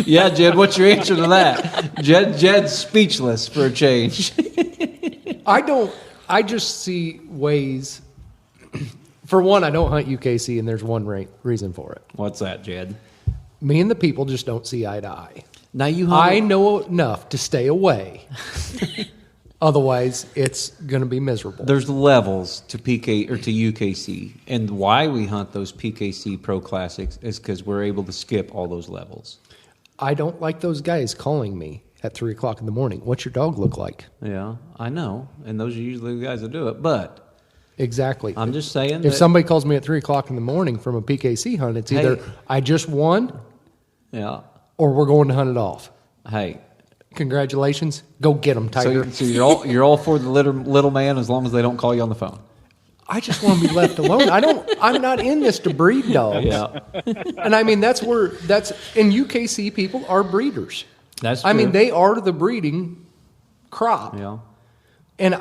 Yeah, Jed, what's your answer to that? Jed's speechless for a change. I just see ways. For one, I don't hunt UKC, and there's one reason for it. What's that, Jed? Me and the people just don't see eye to eye. Now I know enough to stay away. Otherwise, it's going to be miserable. There's levels to PK or to UKC, and why we hunt those PKC Pro Classics is because we're able to skip all those levels. I don't like those guys calling me at 3 o'clock in the morning. What's your dog look like? Yeah, I know, and those are usually the guys that do it. But exactly, I'm just saying, if somebody calls me at 3 o'clock in the morning from a PKC hunt, it's either I just won, or we're going to hunt it off. Hey. Congratulations. Go get them, Tiger. So you're all for the little man as long as they don't call you on the phone. I just want to be left alone. I'm not in this to breed dogs. Yeah. And I mean, and UKC people are breeders. That's true. I mean, they are the breeding crop. Yeah. And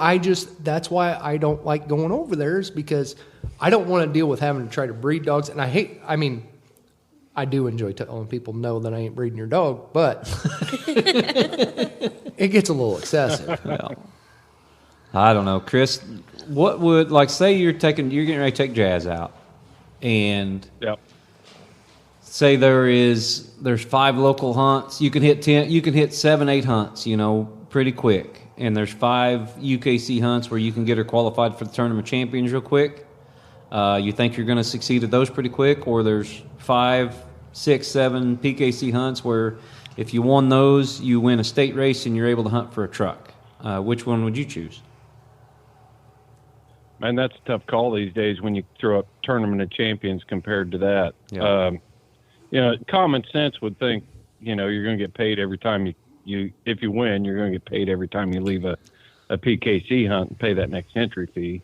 that's why I don't like going over there, is because I don't want to deal with having to try to breed dogs. And I do enjoy telling people no that I ain't breeding your dog, but it gets a little excessive. Well, I don't know, Chris. What would, like, say you're getting ready to take Jazz out, and say there's 5 local hunts. You can hit 10. You can hit 7, 8 hunts. Pretty quick. And there's 5 UKC hunts where you can get her qualified for the Tournament of Champions real quick. You think you're going to succeed at those pretty quick, or there's 5, 6, 7 PKC hunts where if you won those, you win a state race and you're able to hunt for a truck. Which one would you choose? And that's a tough call these days when you throw up Tournament of Champions compared to that. Yeah. Common sense would think, you're going to get paid every time if you win, you're going to get paid every time you leave a PKC hunt and pay that next entry fee.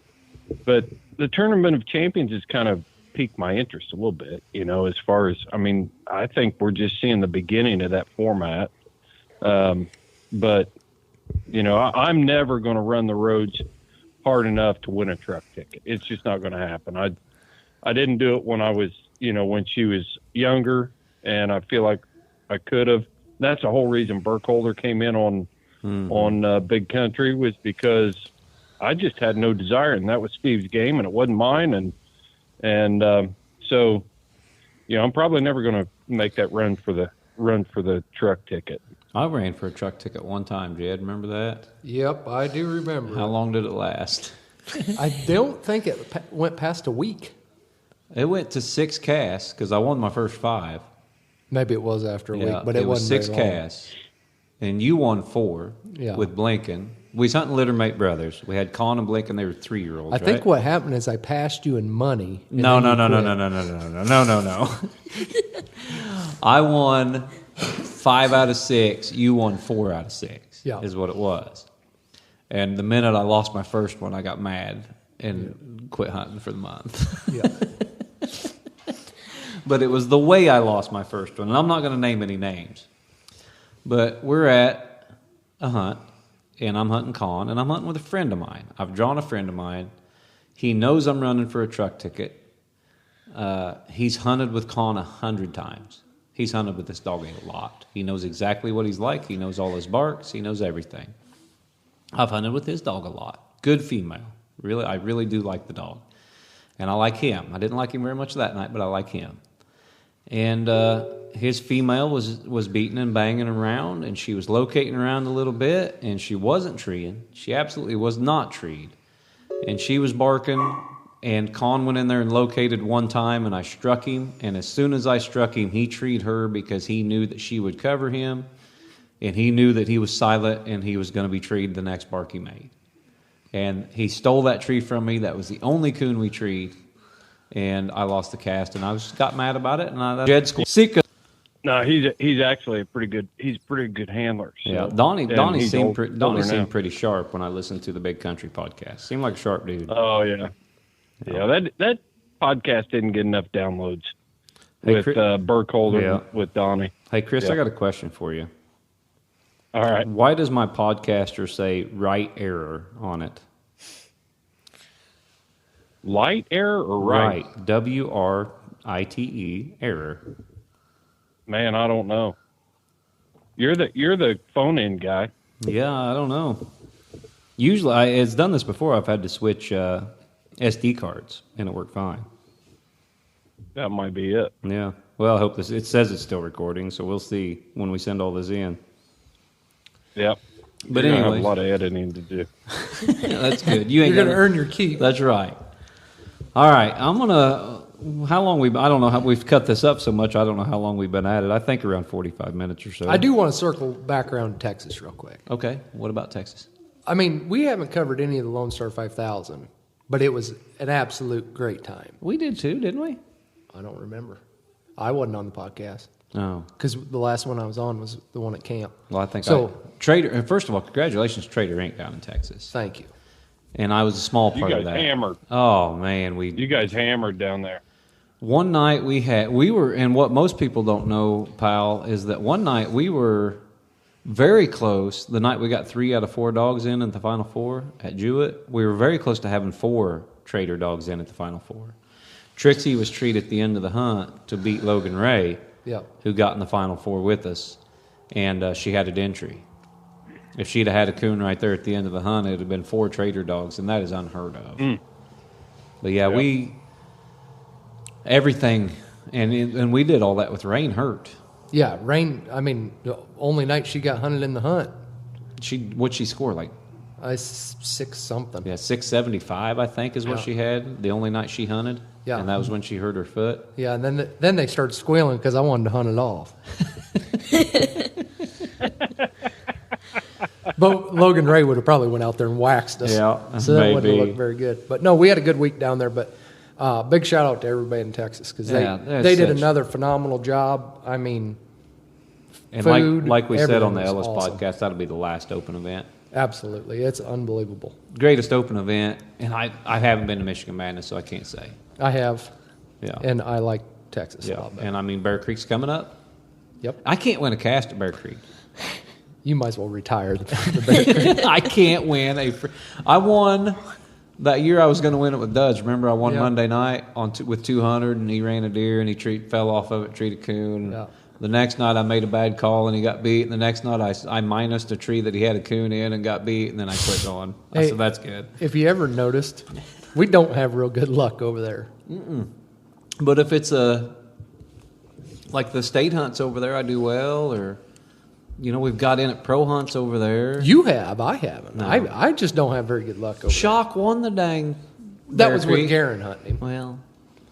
But the Tournament of Champions has kind of piqued my interest a little bit, as far as, I think we're just seeing the beginning of that format. But, I'm never going to run the roads hard enough to win a truck ticket. It's just not going to happen. I didn't do it when I was, when she was younger, and I feel like I could have. That's the whole reason Burkholder came in on Big Country, was because I just had no desire, and that was Steve's game, and it wasn't mine. So, I'm probably never going to make that run for the truck ticket. I ran for a truck ticket one time, Jed. Remember that? Yep, I do remember. How long did it last? I don't think it went past a week. It went to 6 casts because I won my first 5. Maybe it was after a week, but it was wasn't 6 very long. casts. And you won 4 with Blinken. We was hunting Littermate brothers. We had Con and Blinken. They were 3-year-olds. I think what happened is I passed you in money. No. I won 5 out of 6. You won 4 out of 6. Yeah, is what it was. And the minute I lost my first one, I got mad and quit hunting for the month. Yeah. But it was the way I lost my first one. And I'm not going to name any names. But we're at a hunt, and I'm hunting Con, and I'm hunting with a friend of mine. I've drawn a friend of mine. He knows I'm running for a truck ticket. He's hunted with Con 100 times. He's hunted with this dog a lot. He knows exactly what he's like. He knows all his barks. He knows everything. I've hunted with his dog a lot. Good female. Really, I really do like the dog. And I like him. I didn't like him very much that night, but I like him. And his female was beating and banging around, and she was locating around a little bit, and she wasn't treeing. She absolutely was not treed. And she was barking, and Con went in there and located one time, and I struck him. And as soon as I struck him, he treed her because he knew that she would cover him, and he knew that he was silent, and he was going to be treed the next bark he made. And he stole that tree from me. That was the only coon we treed. And I lost the cast, and I got mad about it. And Jed scored. No, he's actually a pretty good handler. So. Yeah, Donnie seemed pretty sharp when I listened to the Big Country podcast. Seemed like a sharp dude. Oh yeah. That podcast didn't get enough downloads with Burkholder with Donnie. Hey Chris, I got a question for you. All right. Why does my podcaster say right error on it? Light error or right? Right. WRITE error. Man, I don't know. You're the phone in guy. Yeah, I don't know. Usually, it's done this before. I've had to switch SD cards, and it worked fine. That might be it. Yeah. Well, I hope this. It says it's still recording, so we'll see when we send all this in. Yep. But anyway, anyway, have a lot of editing to do. Yeah, that's good. You're going to earn your keep. That's right. All right, I'm gonna. How long I don't know how we've cut this up so much. I don't know how long we've been at it. I think around 45 minutes or so. I do want to circle back around Texas real quick. Okay. What about Texas? I mean, we haven't covered any of the Lone Star 5000, but it was an absolute great time. We did too, didn't we? I don't remember. I wasn't on the podcast. Oh. Because the last one I was on was the one at camp. Well, I think so. Trader. First of all, congratulations, Trader Inc. down in Texas. Thank you. And I was a small part of that. You guys hammered. Oh man, you guys hammered down there. One night we were, and what most people don't know, pal, is that one night we were very close. The night we got 3 out of 4 dogs in the final 4 at Jewett, we were very close to having 4 Trader dogs in at the final 4. Trixie was treated at the end of the hunt to beat Logan Ray, who got in the final 4 with us, and she had an entry. If she'd have had a coon right there at the end of the hunt, it would have been 4 Trader dogs, and that is unheard of. But yeah, everything, and we did all that with Rain hurt. Yeah, Rain. I mean, the only night she got hunted in the hunt. What'd she score, like? 6 something. Yeah, 675, I think, is what she had. The only night she hunted. Yeah, and that was when she hurt her foot. Yeah, and then they started squealing because I wanted to hunt it off. But Logan Ray would have probably went out there and waxed us. Yeah, so that wouldn't maybe. have looked very good. But no, we had a good week down there. But big shout out to everybody in Texas because they did another phenomenal job. I mean, and food, like we said on the everything was Ellis awesome. podcast, that'll be the last open event. Absolutely, it's unbelievable. Greatest open event, and I haven't been to Michigan Madness, so I can't say. I have, Yeah, and I like Texas a yeah, lot better. and I mean Bear Creek's coming up. Yep, I can't win a cast at Bear Creek. you might as well retire the Bear Creek. I can't win I won that year. I was going to win it with Dudge. Remember, I won Yeah. Monday night with 200, and he ran a deer, and he fell off of it, treated a coon. Yeah. The next night, I made a bad call, and he got beat. And the next night, I minused a tree that he had a coon in and got beat, and then I quit going. I said, that's good. If you ever noticed, we don't have real good luck over there. But if it's like the state hunts over there, I do well, or, we've got in at pro hunts over there. You have, I haven't. No. I just don't have very good luck over Shock won the dang there. That Bear was Creek. with Garen hunting. Well,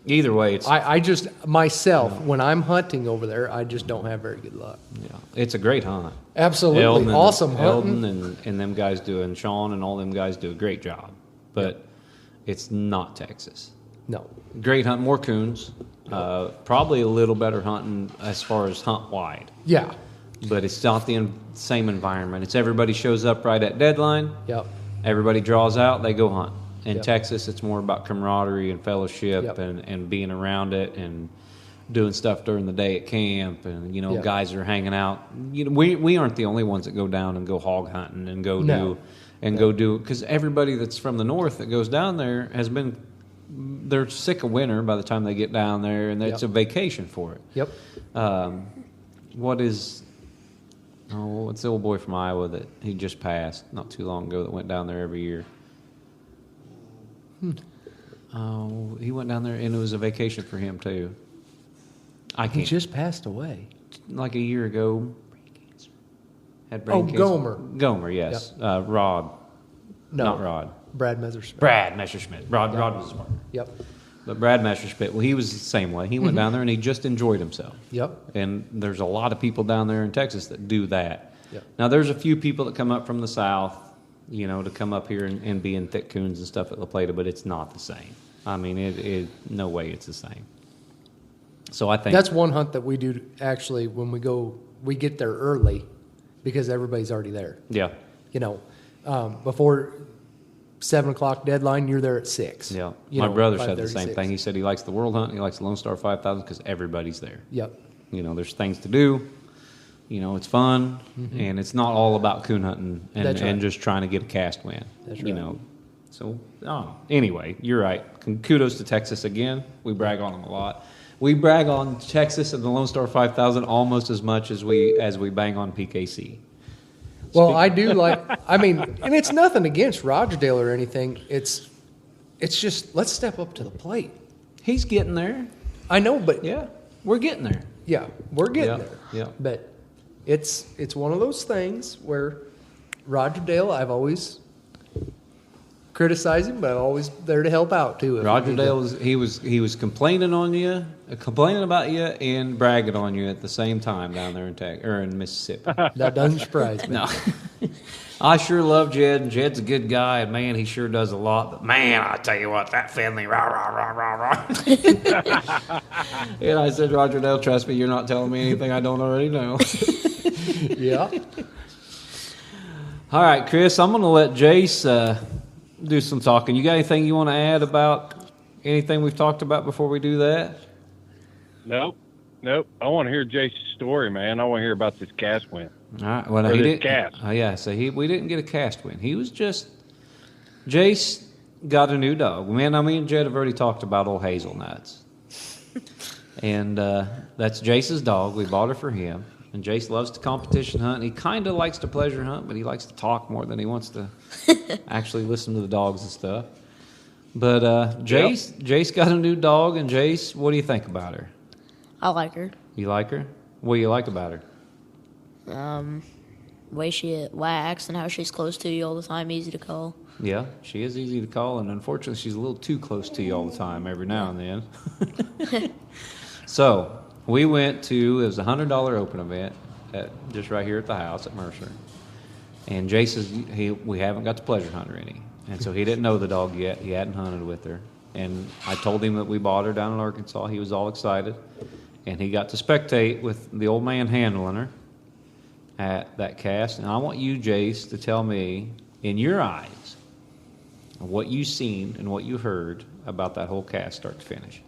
either way, it's I just, myself, when I'm hunting over there, I just don't have very good luck. yeah, it's a great hunt. Absolutely. Eldon and- Awesome Eldon hunting. and them guys and Sean and all them guys do a great job. But it's not Texas. No. Great hunt, more coons. Probably a little better hunting as far as hunt wide. Yeah. But it's not the same environment. It's everybody shows up right at deadline. Yep. Everybody draws out, they go hunt. In Yep. Texas, it's more about camaraderie and fellowship Yep. and being around it and doing stuff during the day at camp. And, Yep. guys are hanging out. We aren't the only ones that go down and go hog hunting and go No. do, because everybody that's from the north that goes down there they're sick of winter by the time they get down there, and it's Yep. a vacation for it. Yep. What's the old boy from Iowa that he just passed not too long ago that went down there every year? Oh, he went down there, and it was a vacation for him too. I He can't. just passed away. Like a year ago. Had brain Oh, cancer. Gomer. Gomer, yes. Rod. No. Not Rod. Brad Messerschmidt. Brad Messerschmidt. Rod was his partner. Yep. But Brad Messerschmidt, well, he was the same way. He went down there and he just enjoyed himself. Yep. And there's a lot of people down there in Texas that do that. Yep. Now, there's a few people that come up from the south, to come up here and be in thick coons and stuff at La Plata, but it's not the same. I mean, no way it's the same. So I think That's one hunt that we do actually when we get there early because everybody's already there. yeah, Before 7 o'clock deadline, you're there at 6. yeah. My brother said the same 5:36. thing. He said he likes the World Hunt and he likes the Lone Star 5000 because everybody's there. Yep. There's things to do. It's fun, and it's not all about coon hunting That's right. and just trying to get a cast win. That's right. So, anyway, you're right. Kudos to Texas again. We brag on them a lot. We brag on Texas and the Lone Star 5000 almost as much as we bang on PKC. Well, I do like. I mean, and it's nothing against Rogerdale or anything. It's just let's step up to the plate. He's getting there. I know, but Yeah, we're getting there. yeah, we're getting Yeah, there. yeah. But it's one of those things where Rogerdale, I've always criticized him, but I'm always there to help out too. if we need to. Roderdale he was complaining about you and bragging on you at the same time down there in Mississippi. That doesn't surprise me. No. I sure love Jed, and Jed's a good guy, and man, he sure does a lot. But man, I tell you what, that family, rah, rah, rah, rah, rah. And I said, Rogerdale, trust me, you're not telling me anything I don't already know. Yeah. All right, Chris, I'm going to let Jase do some talking. You got anything you want to add about anything we've talked about before we do that? Nope. I want to hear Jase's story, man. I want to hear about this cast win. All right. Well, Or he this didn't. cast. Oh yeah. So we didn't get a cast win. He was just Jase got a new dog. Man, me and Jed have already talked about old Hazelnuts, and that's Jase's dog. We bought her for him, and Jase loves to competition hunt. He kind of likes to pleasure hunt, but he likes to talk more than he wants to actually listen to the dogs and stuff. But Jase got a new dog, and Jase, what do you think about her? I like her. You like her? What do you like about her? Way she acts and how she's close to you all the time, easy to call. Yeah, she is easy to call, and unfortunately, she's a little too close to you all the time, every now and then. So, we went to, it was a $100 open event, just right here at the house at Mercer. And Jase we haven't got the pleasure hunter any. And so he didn't know the dog yet. He hadn't hunted with her. And I told him that we bought her down in Arkansas. He was all excited. And he got to spectate with the old man handling her at that cast. And I want you, Jase, to tell me, in your eyes, what you seen and what you heard about that whole cast start to finish.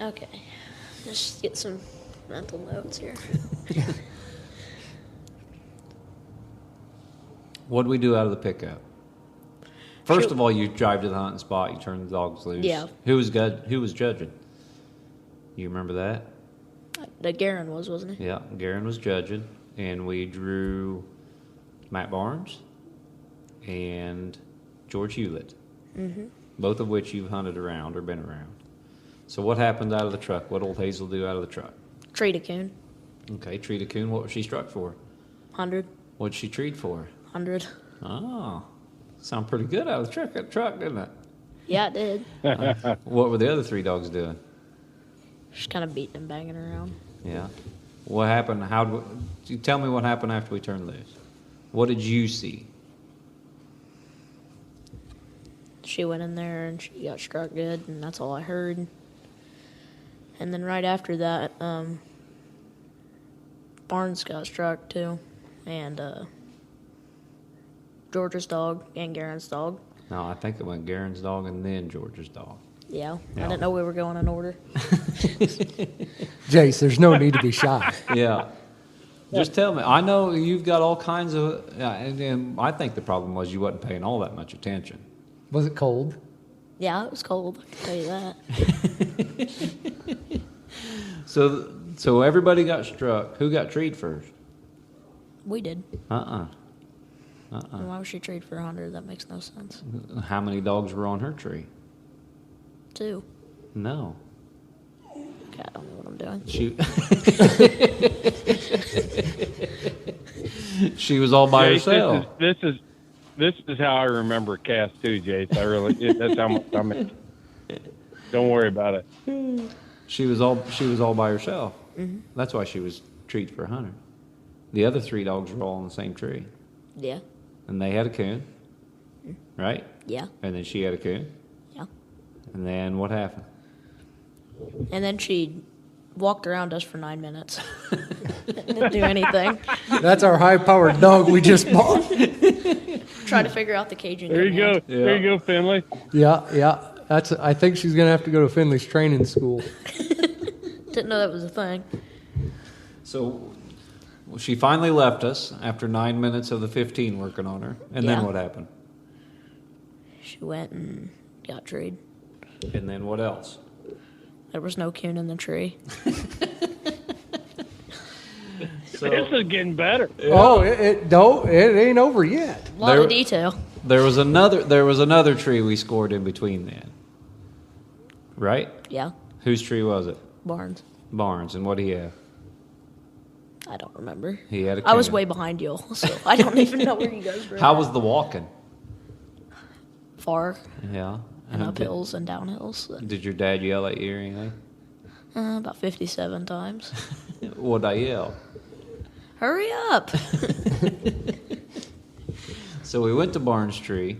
Okay. Just get some mental notes here. What did we do out of the pickup? First of all, you drive to the hunting spot. You turn the dogs loose. Yeah. Who was judging? You remember that? That Garen was, wasn't he? Yeah, Garen was judging, and we drew Matt Barnes and George Hewlett, both of which you've hunted around or been around. So what happened out of the truck? What old Hazel do out of the truck? Treat a coon. Okay, treat a coon. What was she struck for? 100. What'd she treat for? 100. Oh, sound pretty good out of the truck, didn't it? Yeah, it did. What were the other 3 dogs doing? Just kind of beating and banging around. Yeah. What happened? You tell me what happened after we turned loose. What did you see? She went in there and she got struck good, and that's all I heard. And then right after that, Barnes got struck too, and George's dog and Garen's dog. No, I think it went Garen's dog and then George's dog. Yeah, I didn't know we were going in order. Jase, there's no need to be shy. Yeah. Just tell me. I know you've got all kinds of, and I think the problem was you wasn't paying all that much attention. Was it cold? Yeah, it was cold, I can tell you that. So everybody got struck. Who got treed first? We did. Uh-uh. And why would she trade for 100? That makes no sense. How many dogs were on her tree? 2. No. Okay, I don't know what I'm doing. She was all by herself. This is how I remember cast too, Jase. That's how much I'm in. Don't worry about it. She was all by herself. Mm-hmm. That's why she was treated for 100. The other 3 dogs were all on the same tree. Yeah. And they had a coon, right? Yeah. And then she had a coon. Yeah. And then what happened? And then she walked around us for 9 minutes. Didn't do anything. That's our high-powered dog we just bought. Try to figure out the caging. There you go. Yeah. There you go, Finley. Yeah. I think she's going to have to go to Finley's training school. Didn't know that was a thing. So she finally left us after 9 minutes of the 15 working on her. And then what happened? She went and got treed. And then what else? There was no coon in the tree. So, this is getting better. Yeah. Oh, it ain't over yet. A lot of detail. There was another tree we scored in between then. Right? Yeah. Whose tree was it? Barnes. And what did he have? I don't remember. He had a coon. I was way behind you, so I don't even know where you guys were. How was the walking? Far. Yeah. And up hills and down hills. Did your dad yell at you or anything? About 57 times. What'd I yell? Hurry up! So we went to Barnes' tree,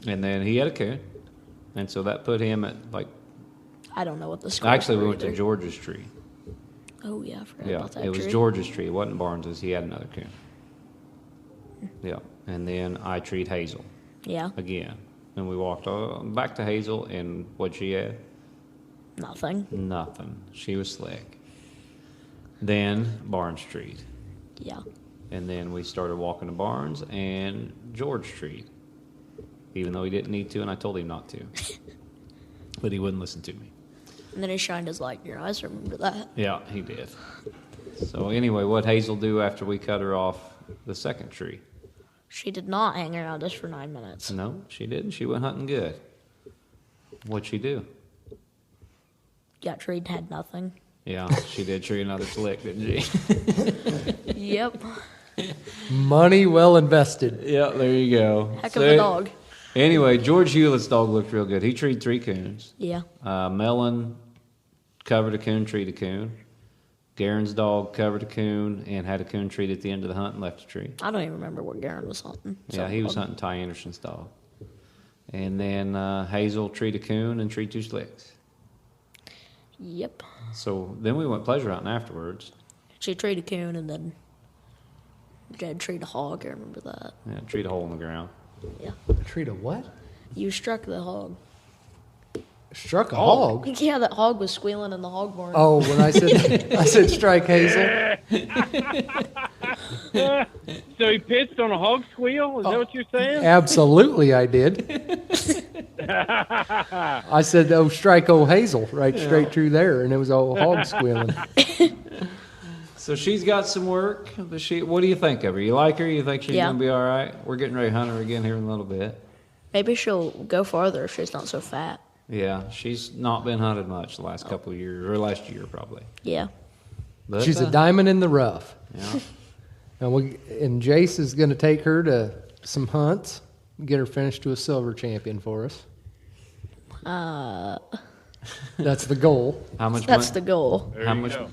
and then he had a coon, and so that put him at I don't know what the score. Actually, we went to George's tree. Oh yeah, I forgot about that. It was George's tree. It wasn't Barnes's. He had another coon. Yeah, and then I treed Hazel. Yeah. Again, and we walked back to Hazel, and what she had? Nothing. She was slick. Then Barnes treed. Yeah. And then we started walking to Barnes, and George treed, even though he didn't need to, and I told him not to. But he wouldn't listen to me. And then he shined his light in your eyes. Remember that? Yeah, he did. So anyway, what'd Hazel do after we cut her off the second tree? She did not hang around us for 9 minutes. No, she didn't. She went hunting good. What'd she do? Got treed and had nothing. Yeah, she did tree another slick, didn't she? Yep. Money well invested. Yeah, there you go. Heck of a dog. Anyway, George Hewlett's dog looked real good. He treed 3 coons. Yeah. Mellon covered a coon, treed a coon. Garen's dog covered a coon and had a coon treat at the end of the hunt and left a tree. I don't even remember what Garen was hunting. Yeah, he was hunting Ty Anderson's dog. And then Hazel treat a coon and treat 2 slicks. Yep. So then we went pleasure hunting afterwards. She treated a coon and then Jed treated a hog. I remember that. Yeah, treat a hole in the ground. Yeah. Treat a what? You struck the hog. Struck a hog? Yeah, that hog was squealing in the hog barn. Oh, when I said strike Hazel. So he pitched on a hog squeal? Is that what you're saying? Absolutely, I did. I said, "Oh, strike old Hazel," right straight through there, and it was old hog squealing. So she's got some work. But what do you think of her? You like her? You think she's going to be all right? We're getting ready to hunt her again here in a little bit. Maybe she'll go farther if she's not so fat. Yeah, she's not been hunted much the last couple of years, or last year probably. Yeah. But, She's a diamond in the rough. Yeah. And Jase is going to take her to some hunts, get her finished to a silver champion for us. That's the goal. That's the goal.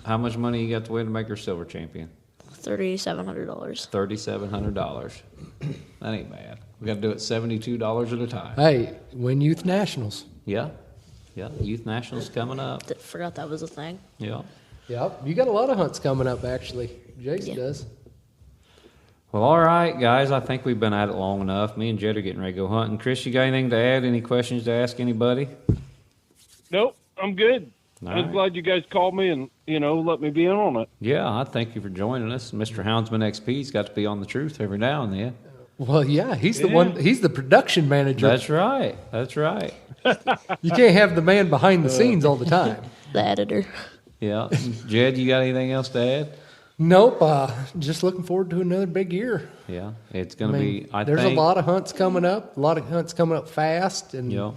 How much money you got to win to make her silver champion? $3,700. $3,700. That ain't bad. We got to do it $72 at a time. Hey, win youth nationals. Yeah. Youth nationals coming up. Forgot that was a thing. Yeah. Yep. You got a lot of hunts coming up, actually. Jase does. Well, all right, guys. I think we've been at it long enough. Me and Jed are getting ready to go hunting. Chris, you got anything to add? Any questions to ask anybody? Nope, I'm good. I'm glad you guys called me and, let me be in on it. Yeah, I thank you for joining us. Mr. Houndsman XP's got to be on the truth every now and then. Well, yeah, he's the one. He's the production manager. That's right. You can't have the man behind the scenes all the time. The editor. Yeah. Jed, you got anything else to add? Nope. Just looking forward to another big year. Yeah, it's going to be. There's a lot of hunts coming up. A lot of hunts coming up fast, and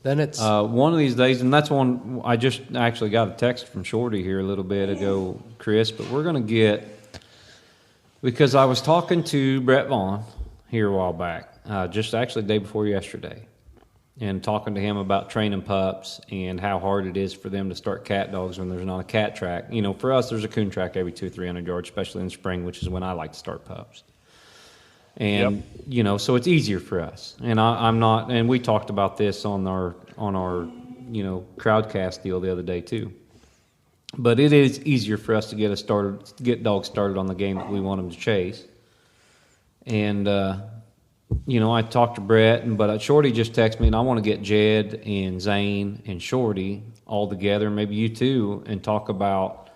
then it's one of these days. And that's one I just actually got a text from Shorty here a little bit ago, Chris. But we're going to get, because I was talking to Brett Vaughn here a while back, just actually the day before yesterday, and talking to him about training pups and how hard it is for them to start cat dogs when there's not a cat track. For us, there's a coon track every 200-300 yards, especially in the spring, which is when I like to start pups. And, so it's easier for us. And I'm not, and we talked about this on our crowdcast deal the other day too. But it is easier for us to get dogs started on the game that we want them to chase. And, I talked to Brett, but Shorty just texted me, and I want to get Jed and Zane and Shorty all together, maybe you too, and talk about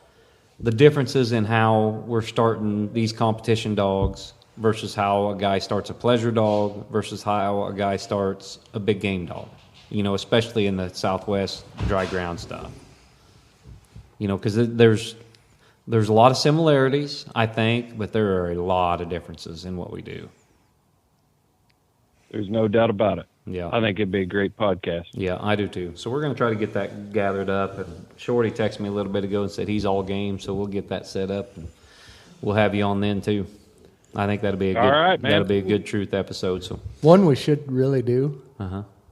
the differences in how we're starting these competition dogs versus how a guy starts a pleasure dog versus how a guy starts a big game dog, especially in the Southwest dry ground stuff. Because there's a lot of similarities, I think, but there are a lot of differences in what we do. There's no doubt about it. Yeah. I think it'd be a great podcast. Yeah, I do too. So we're going to try to get that gathered up. And Shorty texted me a little bit ago and said he's all game, so we'll get that set up and we'll have you on then too. I think that'll be a good truth episode. So one we should really do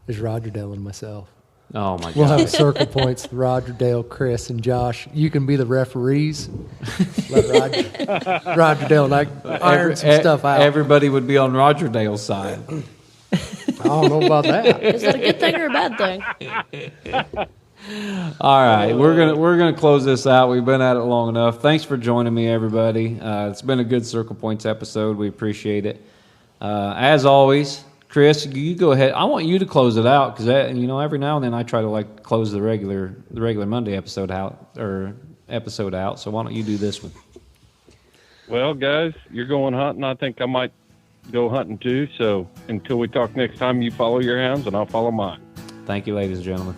is Roger Dale and myself. Oh my God. We'll have circle points. Roger Dale, Chris, and Josh. You can be the referees. Let Roger Dale and I iron some stuff out. Everybody would be on Roger Dale's side. I don't know about that. Is that a good thing or a bad thing? All right, we're gonna close this out. We've been at it long enough. Thanks for joining me, everybody. It's been a good Circle Points episode. We appreciate it. As always, Chris, you go ahead. I want you to close it out because every now and then I try to close the regular Monday episode out. So why don't you do this one? Well, guys, you're going hunting. I think I might go hunting too. So until we talk next time, you follow your hounds and I'll follow mine. Thank you, ladies and gentlemen.